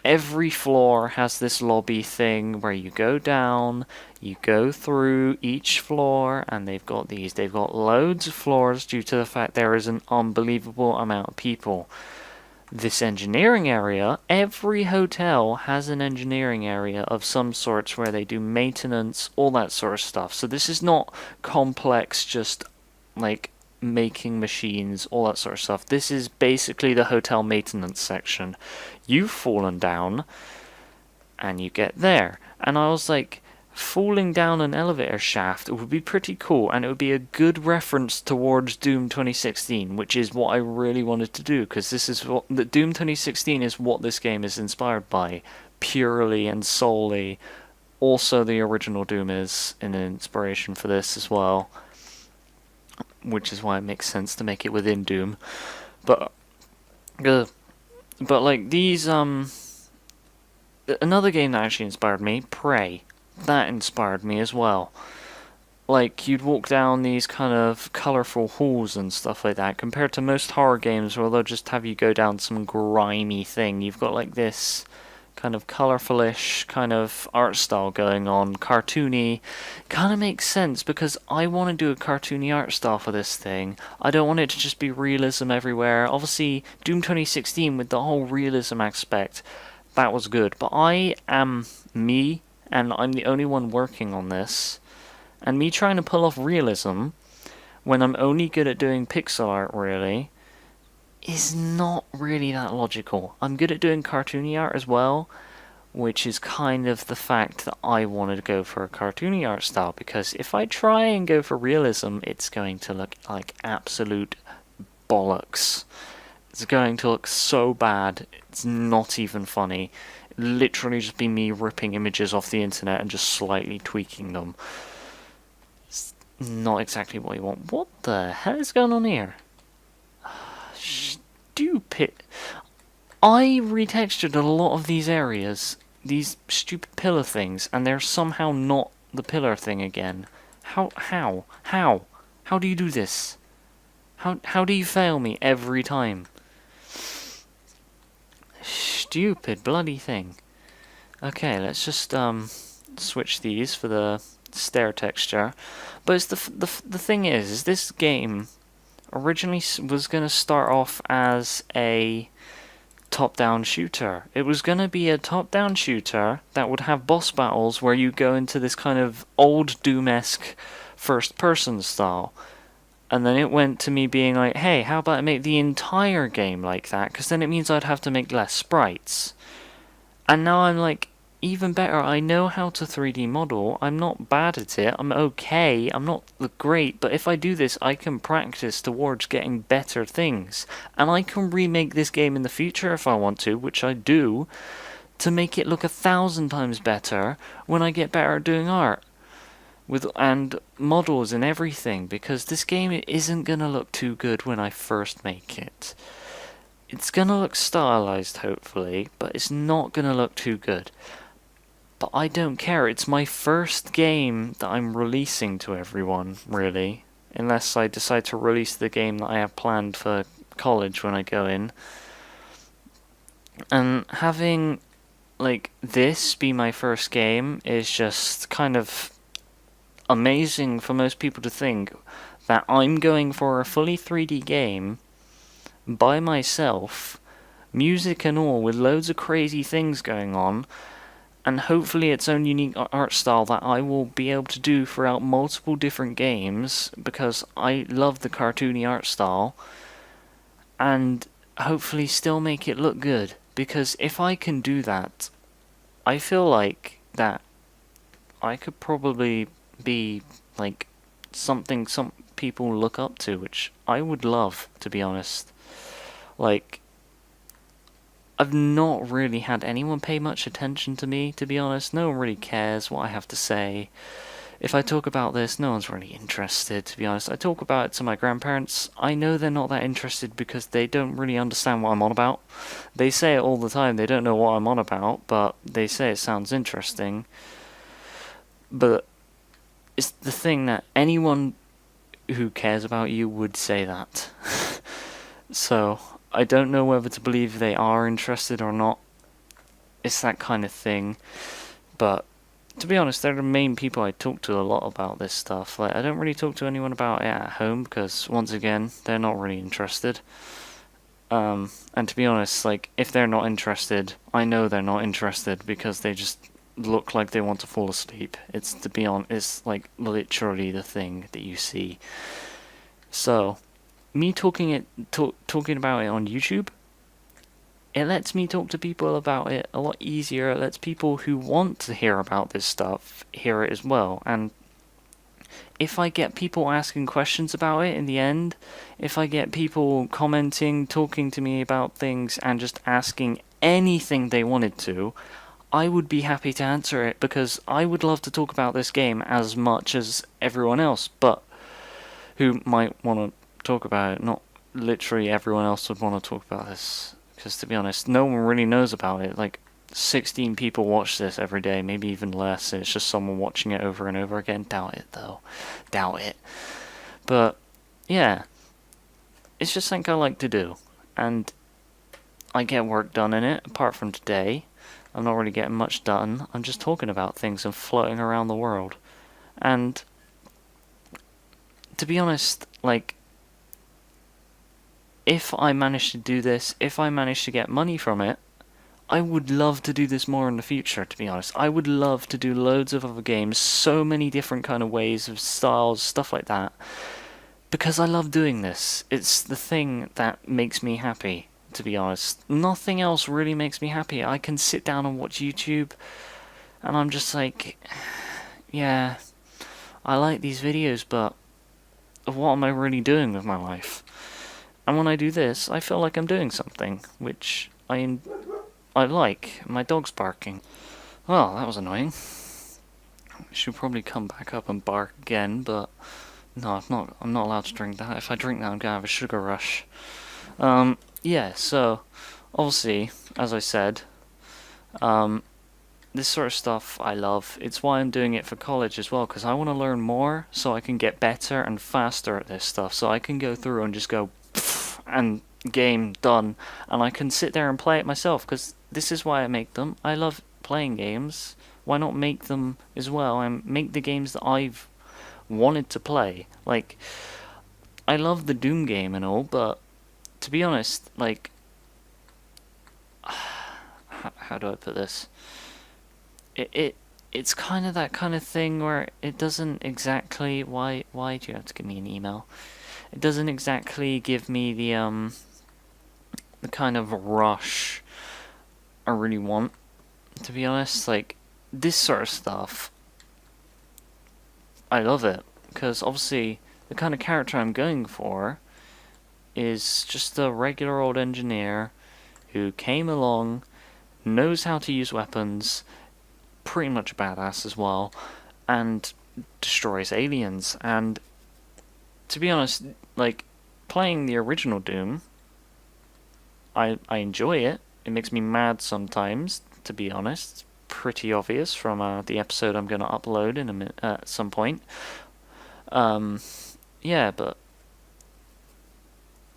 every floor has this lobby thing where you go down, you go through each floor, and they've got loads of floors due to the fact there is an unbelievable amount of people. This engineering area, every hotel has an engineering area of some sorts where they do maintenance, all that sort of stuff. So this is not complex, just like making machines, all that sort of stuff. This is basically the hotel maintenance section. You've fallen down and you get there. And I was like, falling down an elevator shaft would be pretty cool, and it would be a good reference towards Doom 2016, which is what I really wanted to do, because this is what the Doom 2016 is, what this game is inspired by, purely and solely. Also, the original Doom is an inspiration for this as well, which is why it makes sense to make it within Doom. But like these another game that actually inspired me, Prey. That inspired me as well. Like, you'd walk down these kind of colourful halls and stuff like that, compared to most horror games where they'll just have you go down some grimy thing. You've got like this kind of colourful-ish kind of art style going on, cartoony. Kind of makes sense, because I want to do a cartoony art style for this thing. I don't want it to just be realism everywhere. Obviously, Doom 2016 with the whole realism aspect, that was good. But I am me, and I'm the only one working on this. And me trying to pull off realism, when I'm only good at doing pixel art, really, is not really that logical. I'm good at doing cartoony art as well, which is kind of the fact that I wanted to go for a cartoony art style, because if I try and go for realism, it's going to look like absolute bollocks. It's going to look so bad, it's not even funny. Literally just be me ripping images off the internet and just slightly tweaking them. It's not exactly what you want. What the hell is going on here? Stupid. I retextured a lot of these areas, these stupid pillar things, and they're somehow not the pillar thing again. How do you do this? How do you fail me every time? Stupid bloody thing. Okay, let's just switch these for the stair texture. But it's the thing is this game originally was going to start off as a top-down shooter. It was going to be a top-down shooter that would have boss battles where you go into this kind of old Doom-esque first-person style. And then it went to me being like, hey, how about I make the entire game like that? Because then it means I'd have to make less sprites. And now I'm like, even better, I know how to 3D model. I'm not bad at it. I'm okay. I'm not great. But if I do this, I can practice towards getting better things. And I can remake this game in the future if I want to, which I do, to make it look 1,000 times better when I get better at doing art. And models and everything, because this game isn't going to look too good when I first make it. It's going to look stylized, hopefully, but it's not going to look too good. But I don't care, it's my first game that I'm releasing to everyone, really. Unless I decide to release the game that I have planned for college when I go in. And having, like, this be my first game is just kind of amazing for most people to think that I'm going for a fully 3D game by myself, music and all, with loads of crazy things going on, and hopefully its own unique art style that I will be able to do throughout multiple different games, because I love the cartoony art style, and hopefully still make it look good. Because if I can do that, I feel like that I could probably be like something some people look up to, which I would love, to be honest. Like, I've not really had anyone pay much attention to me, to be honest. No one really cares what I have to say. If I talk about this, no one's really interested, to be honest. I talk about it to my grandparents. I know they're not that interested because they don't really understand what I'm on about. They say it all the time, they don't know what I'm on about, but they say it sounds interesting. But it's the thing that anyone who cares about you would say that. So, I don't know whether to believe they are interested or not. it's that kind of thing. But to be honest, they're the main people I talk to a lot about this stuff. Like, I don't really talk to anyone about it at home because, once again, they're not really interested. And to be honest, like, if they're not interested, I know they're not interested because they just look like they want to fall asleep. It's, to be honest, it's like literally the thing that you see. So, me talking about it on YouTube, it lets me talk to people about it a lot easier. It lets people who want to hear about this stuff hear it as well. And if I get people asking questions about it in the end, if I get people commenting, talking to me about things, and just asking anything they wanted to, I would be happy to answer it because I would love to talk about this game as much as everyone else, but who might want to talk about it. Not literally everyone else would want to talk about this, because to be honest, no one really knows about it. Like, 16 people watch this every day, maybe even less. It's just someone watching it over and over again. Doubt it, though. Doubt it. But, yeah. It's just something I like to do. And I get work done in it, apart from today. I'm not really getting much done. I'm just talking about things and floating around the world. And, to be honest, like, if I manage to do this, if I manage to get money from it, I would love to do this more in the future, to be honest. I would love to do loads of other games, so many different kind of ways of styles, stuff like that. Because I love doing this. It's the thing that makes me happy, to be honest. Nothing else really makes me happy. I can sit down and watch YouTube, and I'm just like, yeah, I like these videos, but what am I really doing with my life? And when I do this, I feel like I'm doing something, which I like. My dog's barking. Well, that was annoying. She'll probably come back up and bark again, but no, I'm not allowed to drink that. If I drink that, I'm gonna have a sugar rush. Yeah, so, obviously, as I said, this sort of stuff I love. It's why I'm doing it for college as well, because I want to learn more so I can get better and faster at this stuff. So I can go through and just go, and game done, and I can sit there and play it myself, because this is why I make them. I love playing games. Why not make them as well and make the games that I've wanted to play? Like, I love the Doom game and all, but to be honest, like, how do I put this? It's kind of that kind of thing where it doesn't exactly, why do you have to give me an email? It doesn't exactly give me the kind of rush I really want, to be honest. Like, this sort of stuff, I love it, because obviously the kind of character I'm going for is just a regular old engineer who came along, knows how to use weapons, pretty much a badass as well, and destroys aliens. And to be honest, like, playing the original Doom, I enjoy it. It makes me mad sometimes, to be honest. Pretty obvious from the episode I'm going to upload in a minute, at some point. Yeah, but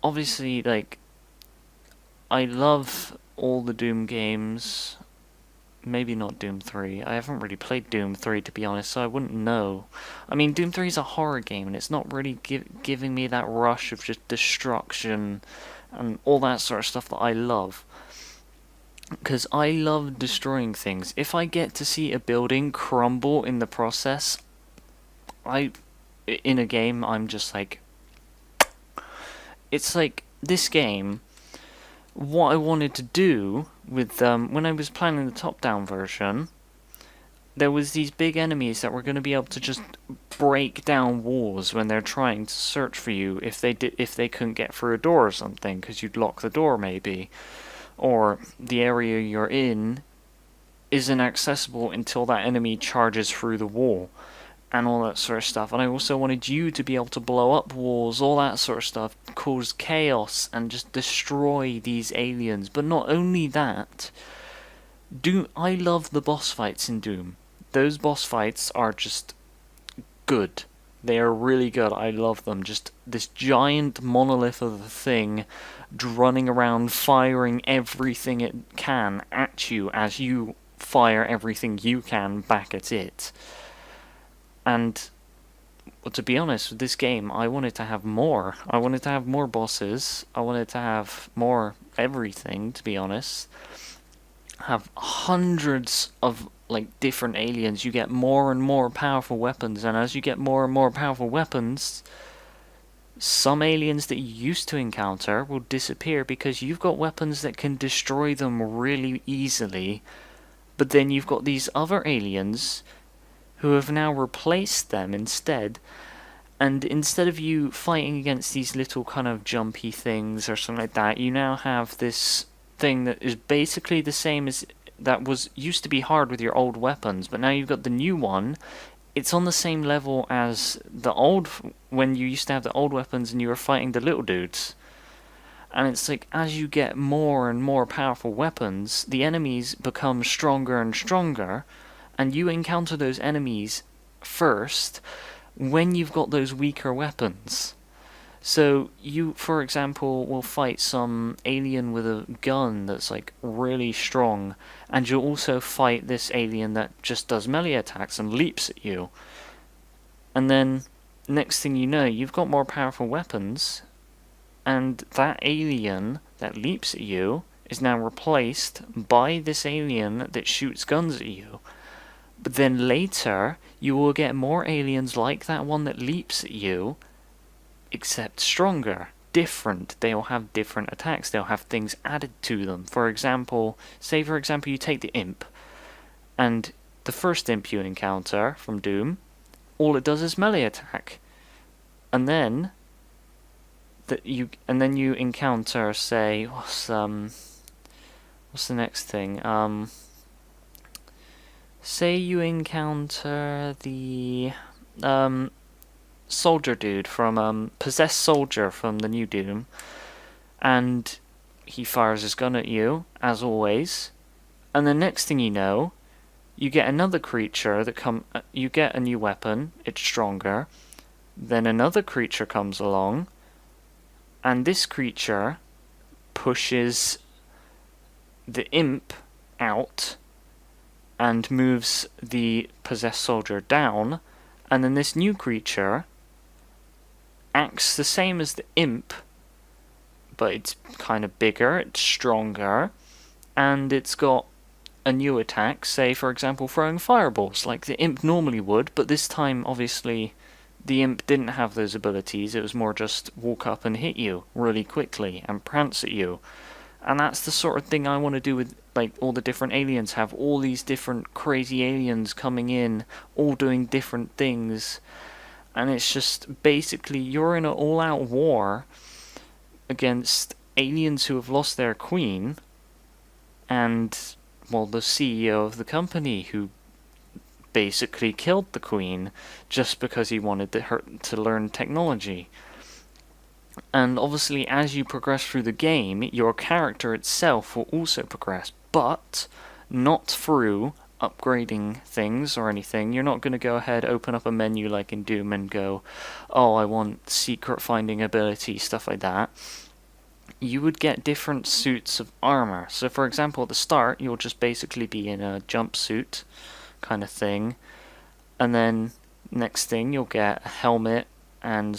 obviously, like, I love all the Doom games. Maybe not Doom 3. I haven't really played Doom 3, to be honest, so I wouldn't know. I mean, Doom 3 is a horror game, and it's not really giving me that rush of just destruction and all that sort of stuff that I love. Because I love destroying things. If I get to see a building crumble in the process, in a game, I'm just like... It's like, this game, what I wanted to do with, when I was playing the top-down version, there was these big enemies that were going to be able to just break down walls when they're trying to search for you if they couldn't get through a door or something, because you'd lock the door maybe. Or the area you're in isn't accessible until that enemy charges through the wall, and all that sort of stuff. And I also wanted you to be able to blow up walls, all that sort of stuff, cause chaos, and just destroy these aliens. But not only that, I love the boss fights in Doom. Those boss fights are just good. They are really good. I love them. Just this giant monolith of a thing running around firing everything it can at you as you fire everything you can back at it. And well, to be honest, with this game, I wanted to have more. I wanted to have more bosses. I wanted to have more everything, to be honest. Have hundreds of like different aliens. You get more and more powerful weapons, and as you get more and more powerful weapons, some aliens that you used to encounter will disappear because you've got weapons that can destroy them really easily. But then you've got these other aliens who have now replaced them instead. And instead of you fighting against these little kind of jumpy things or something like that, you now have this thing that is basically the same as that was used to be hard with your old weapons, but now you've got the new one. It's on the same level as the old, when you used to have the old weapons and you were fighting the little dudes. And it's like, as you get more and more powerful weapons, the enemies become stronger and stronger, and you encounter those enemies first when you've got those weaker weapons. So you, for example, will fight some alien with a gun that's like really strong, and you'll also fight this alien that just does melee attacks and leaps at you. And then, next thing you know, you've got more powerful weapons, and that alien that leaps at you is now replaced by this alien that shoots guns at you. But then later, you will get more aliens like that one that leaps at you, except stronger, different. They'll have different attacks. They'll have things added to them. For example, you take the imp, and the first imp you encounter from Doom, all it does is melee attack. And then you encounter, say, what's the next thing? Say you encounter the soldier dude from Possessed Soldier from the new Doom, and he fires his gun at you, as always, and the next thing you know, you get another creature you get a new weapon, it's stronger, then another creature comes along, and this creature pushes the imp out and moves the Possessed Soldier down, and then this new creature acts the same as the imp, but it's kind of bigger, it's stronger, and it's got a new attack, say for example throwing fireballs like the imp normally would, but this time obviously the imp didn't have those abilities. It was more just walk up and hit you really quickly and prance at you. And that's the sort of thing I want to do with like all the different aliens. Have all these different crazy aliens coming in, all doing different things. And it's just basically you're in an all-out war against aliens who have lost their queen and, well, the CEO of the company who basically killed the queen just because he wanted her to learn technology. And obviously, as you progress through the game, your character itself will also progress, but not through upgrading things or anything. You're not going to go ahead, open up a menu like in Doom and go, oh, I want secret finding ability, stuff like that. You would get different suits of armor. So for example, at the start, you'll just basically be in a jumpsuit kind of thing. And then next thing, you'll get a helmet and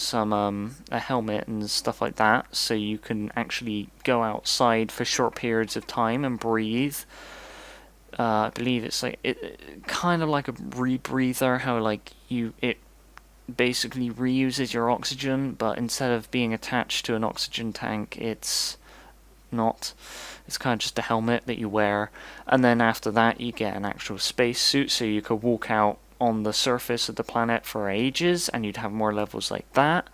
a helmet and stuff like that, so you can actually go outside for short periods of time and breathe. I believe it's like kind of like a rebreather, how like it basically reuses your oxygen, but instead of being attached to an oxygen tank, it's not. It's kind of just a helmet that you wear, and then after that you get an actual space suit, so you could walk out on the surface of the planet for ages, and you'd have more levels like that.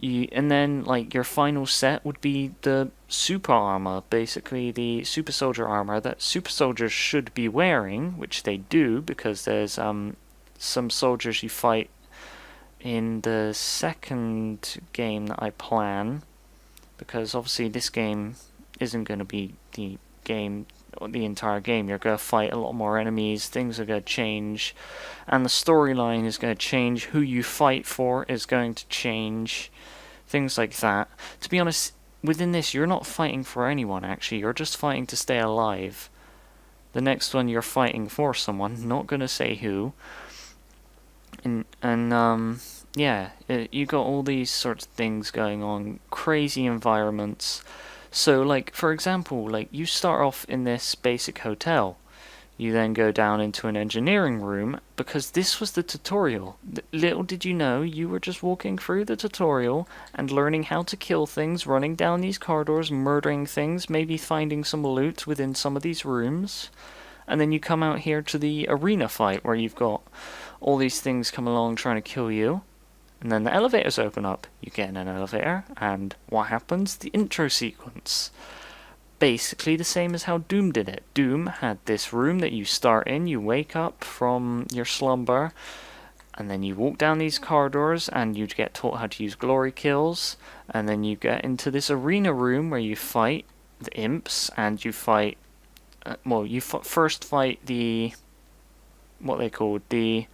And then like your final set would be the super armor, basically the super soldier armor that super soldiers should be wearing, which they do, because there's some soldiers you fight in the second game that I plan, because obviously this game isn't going to be the game the entire game. You're going to fight a lot more enemies, things are going to change, and the storyline is going to change, who you fight for is going to change, things like that. To be honest, within this, you're not fighting for anyone, actually. You're just fighting to stay alive. The next one, you're fighting for someone, not going to say who. Yeah, you got all these sorts of things going on, crazy environments. So, like, for example, like, you start off in this basic hotel. You then go down into an engineering room, because this was the tutorial. Little did you know, you were just walking through the tutorial and learning how to kill things, running down these corridors, murdering things, maybe finding some loot within some of these rooms. And then you come out here to the arena fight, where you've got all these things come along trying to kill you. And then the elevators open up. You get in an elevator, and what happens? The intro sequence. Basically the same as how Doom did it. Doom had this room that you start in, you wake up from your slumber, and then you walk down these corridors, and you get taught how to use glory kills, and then you get into this arena room where you fight the imps, and you fight, first fight the, what they called, the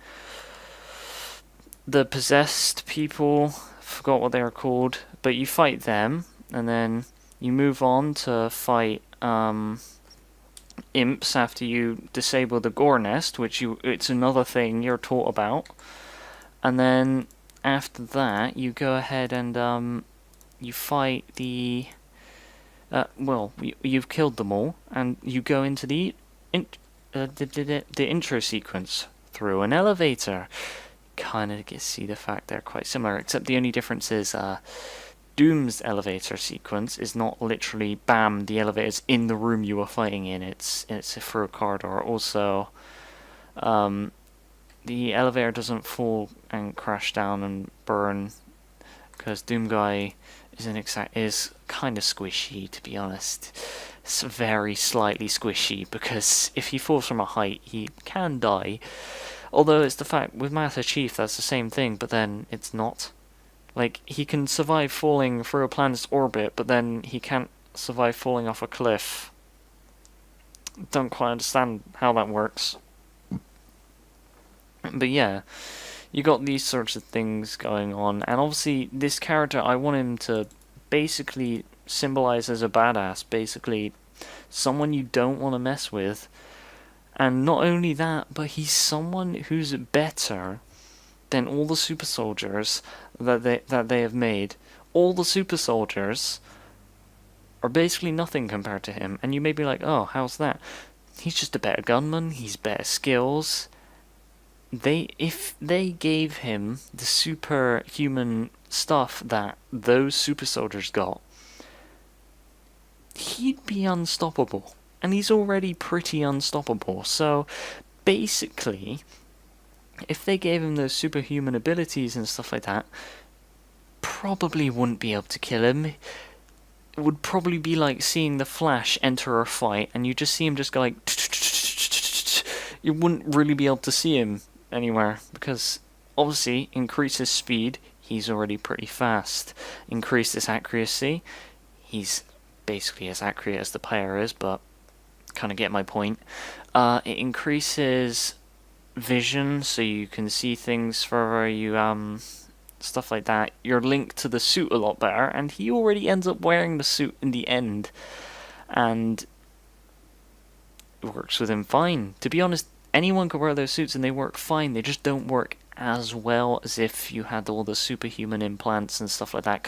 possessed people, forgot what they were called, but you fight them, and then you move on to fight imps after you disable the gore nest, it's another thing you're taught about. And then after that, you go ahead and you fight the you've killed them all, and you go into the intro sequence through an elevator. Kind of see the fact they're quite similar, except the only difference is Doom's elevator sequence is not literally bam, the elevator's in the room you were fighting in. It's through a corridor. Also, the elevator doesn't fall and crash down and burn, because Doom Guy is kind of squishy, to be honest. It's very slightly squishy, because if he falls from a height, he can die. Although it's the fact, with Master Chief, that's the same thing, but then it's not. Like, he can survive falling through a planet's orbit, but then he can't survive falling off a cliff. Don't quite understand how that works. But yeah, you got these sorts of things going on, and obviously this character, I want him to basically symbolize as a badass, basically someone you don't want to mess with. And not only that, but he's someone who's better than all the super soldiers that they have made. All the super soldiers are basically nothing compared to him, and you may be like, oh, how's that? He's just a better gunman, he's better skills. If they gave him the superhuman stuff that those super soldiers got, he'd be unstoppable. And he's already pretty unstoppable. So basically, if they gave him those superhuman abilities and stuff like that, probably wouldn't be able to kill him. It would probably be like seeing the Flash enter a fight, and you just see him just go like... You wouldn't really be able to see him anywhere, because obviously, increase his speed, he's already pretty fast. Increase his accuracy, he's basically as accurate as the player is, but kind of get my point. It increases vision, so you can see things further, stuff like that. You're linked to the suit a lot better, and he already ends up wearing the suit in the end, and it works with him fine. To be honest, anyone can wear those suits and they work fine, they just don't work as well as if you had all the superhuman implants and stuff like that.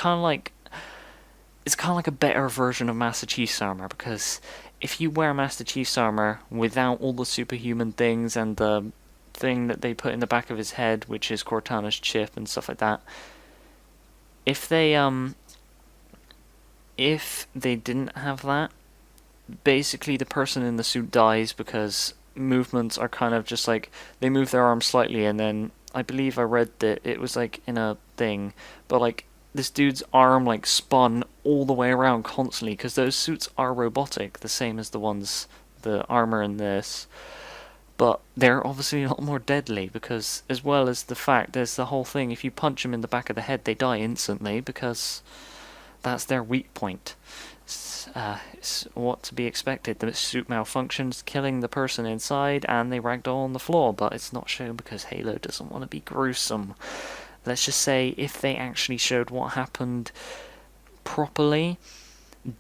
It's kind of like a better version of Master Chief's armor, because if you wear Master Chief's armor without all the superhuman things and the thing that they put in the back of his head, which is Cortana's chip and stuff like that, if they didn't have that, basically the person in the suit dies, because movements are kind of just like, they move their arm slightly, and then I believe I read that it was like in a thing, but like this dude's arm like spun all the way around constantly, because those suits are robotic, the same as the armor in this. But they're obviously a lot more deadly, because as well as the fact, there's the whole thing, if you punch them in the back of the head, they die instantly, because that's their weak point. It's what to be expected. The suit malfunctions, killing the person inside, and they ragdoll on the floor, but it's not shown because Halo doesn't want to be gruesome. Let's just say if they actually showed what happened properly,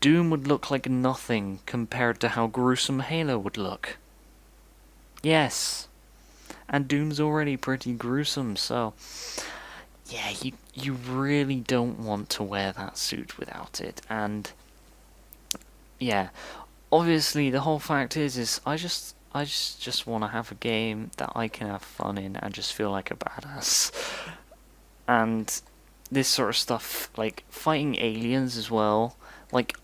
Doom would look like nothing compared to how gruesome Halo would look. Yes. And Doom's already pretty gruesome, so yeah, you really don't want to wear that suit without it. And yeah, obviously the whole fact is I just want to have a game that I can have fun in and just feel like a badass. And this sort of stuff, like fighting aliens as well, like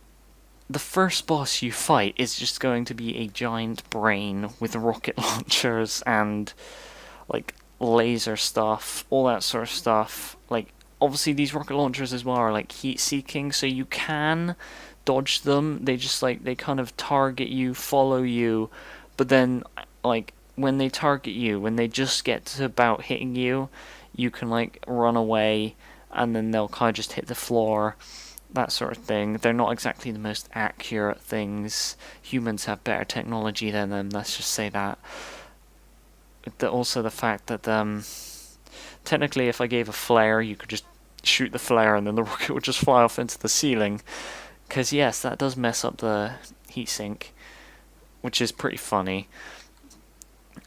the first boss you fight is just going to be a giant brain with rocket launchers and like laser stuff, all that sort of stuff. Like obviously these rocket launchers as well are like heat seeking, so you can dodge them. They just like they kind of target you, follow you, but then like when they target you, when they just get to about hitting you, you can like run away and then they'll kind of just hit the floor, that sort of thing. They're not exactly the most accurate things. Humans have better technology than them, let's just say that. Also the fact that technically if I gave a flare, you could just shoot the flare and then the rocket would just fly off into the ceiling. Because yes, that does mess up the heatsink, which is pretty funny.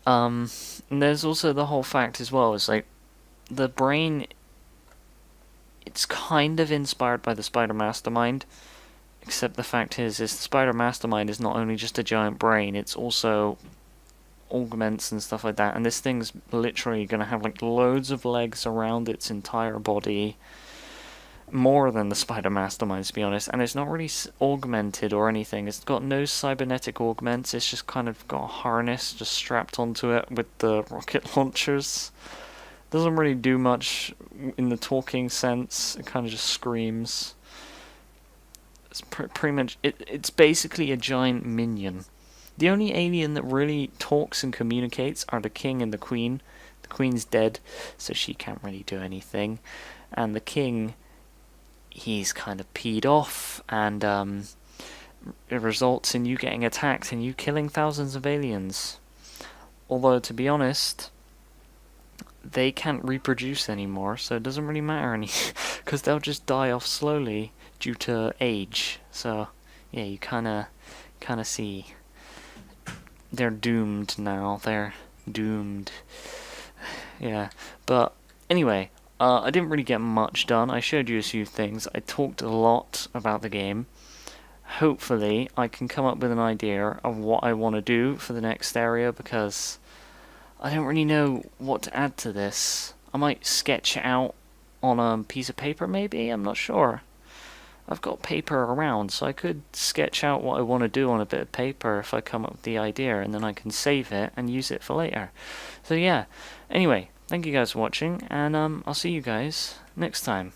And there's also the whole fact as well, is like the brain, it's kind of inspired by the Spider Mastermind, except the fact is the Spider Mastermind is not only just a giant brain, it's also augments and stuff like that, and this thing's literally going to have like loads of legs around its entire body, more than the Spider Mastermind, to be honest, and it's not really augmented or anything. It's got no cybernetic augments, it's just kind of got a harness just strapped onto it with the rocket launchers. Doesn't really do much in the talking sense, it kind of just screams. It's pretty much, it's basically a giant minion. The only alien that really talks and communicates are the king and the queen. The queen's dead, so she can't really do anything. And the king, he's kind of peed off, and it results in you getting attacked and you killing thousands of aliens. Although, to be honest, they can't reproduce anymore, so it doesn't really matter any, because they'll just die off slowly due to age. So, yeah, you kind of see they're doomed now. They're doomed. Yeah, but anyway, I didn't really get much done. I showed you a few things. I talked a lot about the game. Hopefully, I can come up with an idea of what I want to do for the next area, because I don't really know what to add to this. I might sketch it out on a piece of paper, maybe? I'm not sure. I've got paper around, so I could sketch out what I want to do on a bit of paper if I come up with the idea, and then I can save it and use it for later. So yeah, anyway, thank you guys for watching, and I'll see you guys next time.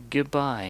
Goodbye.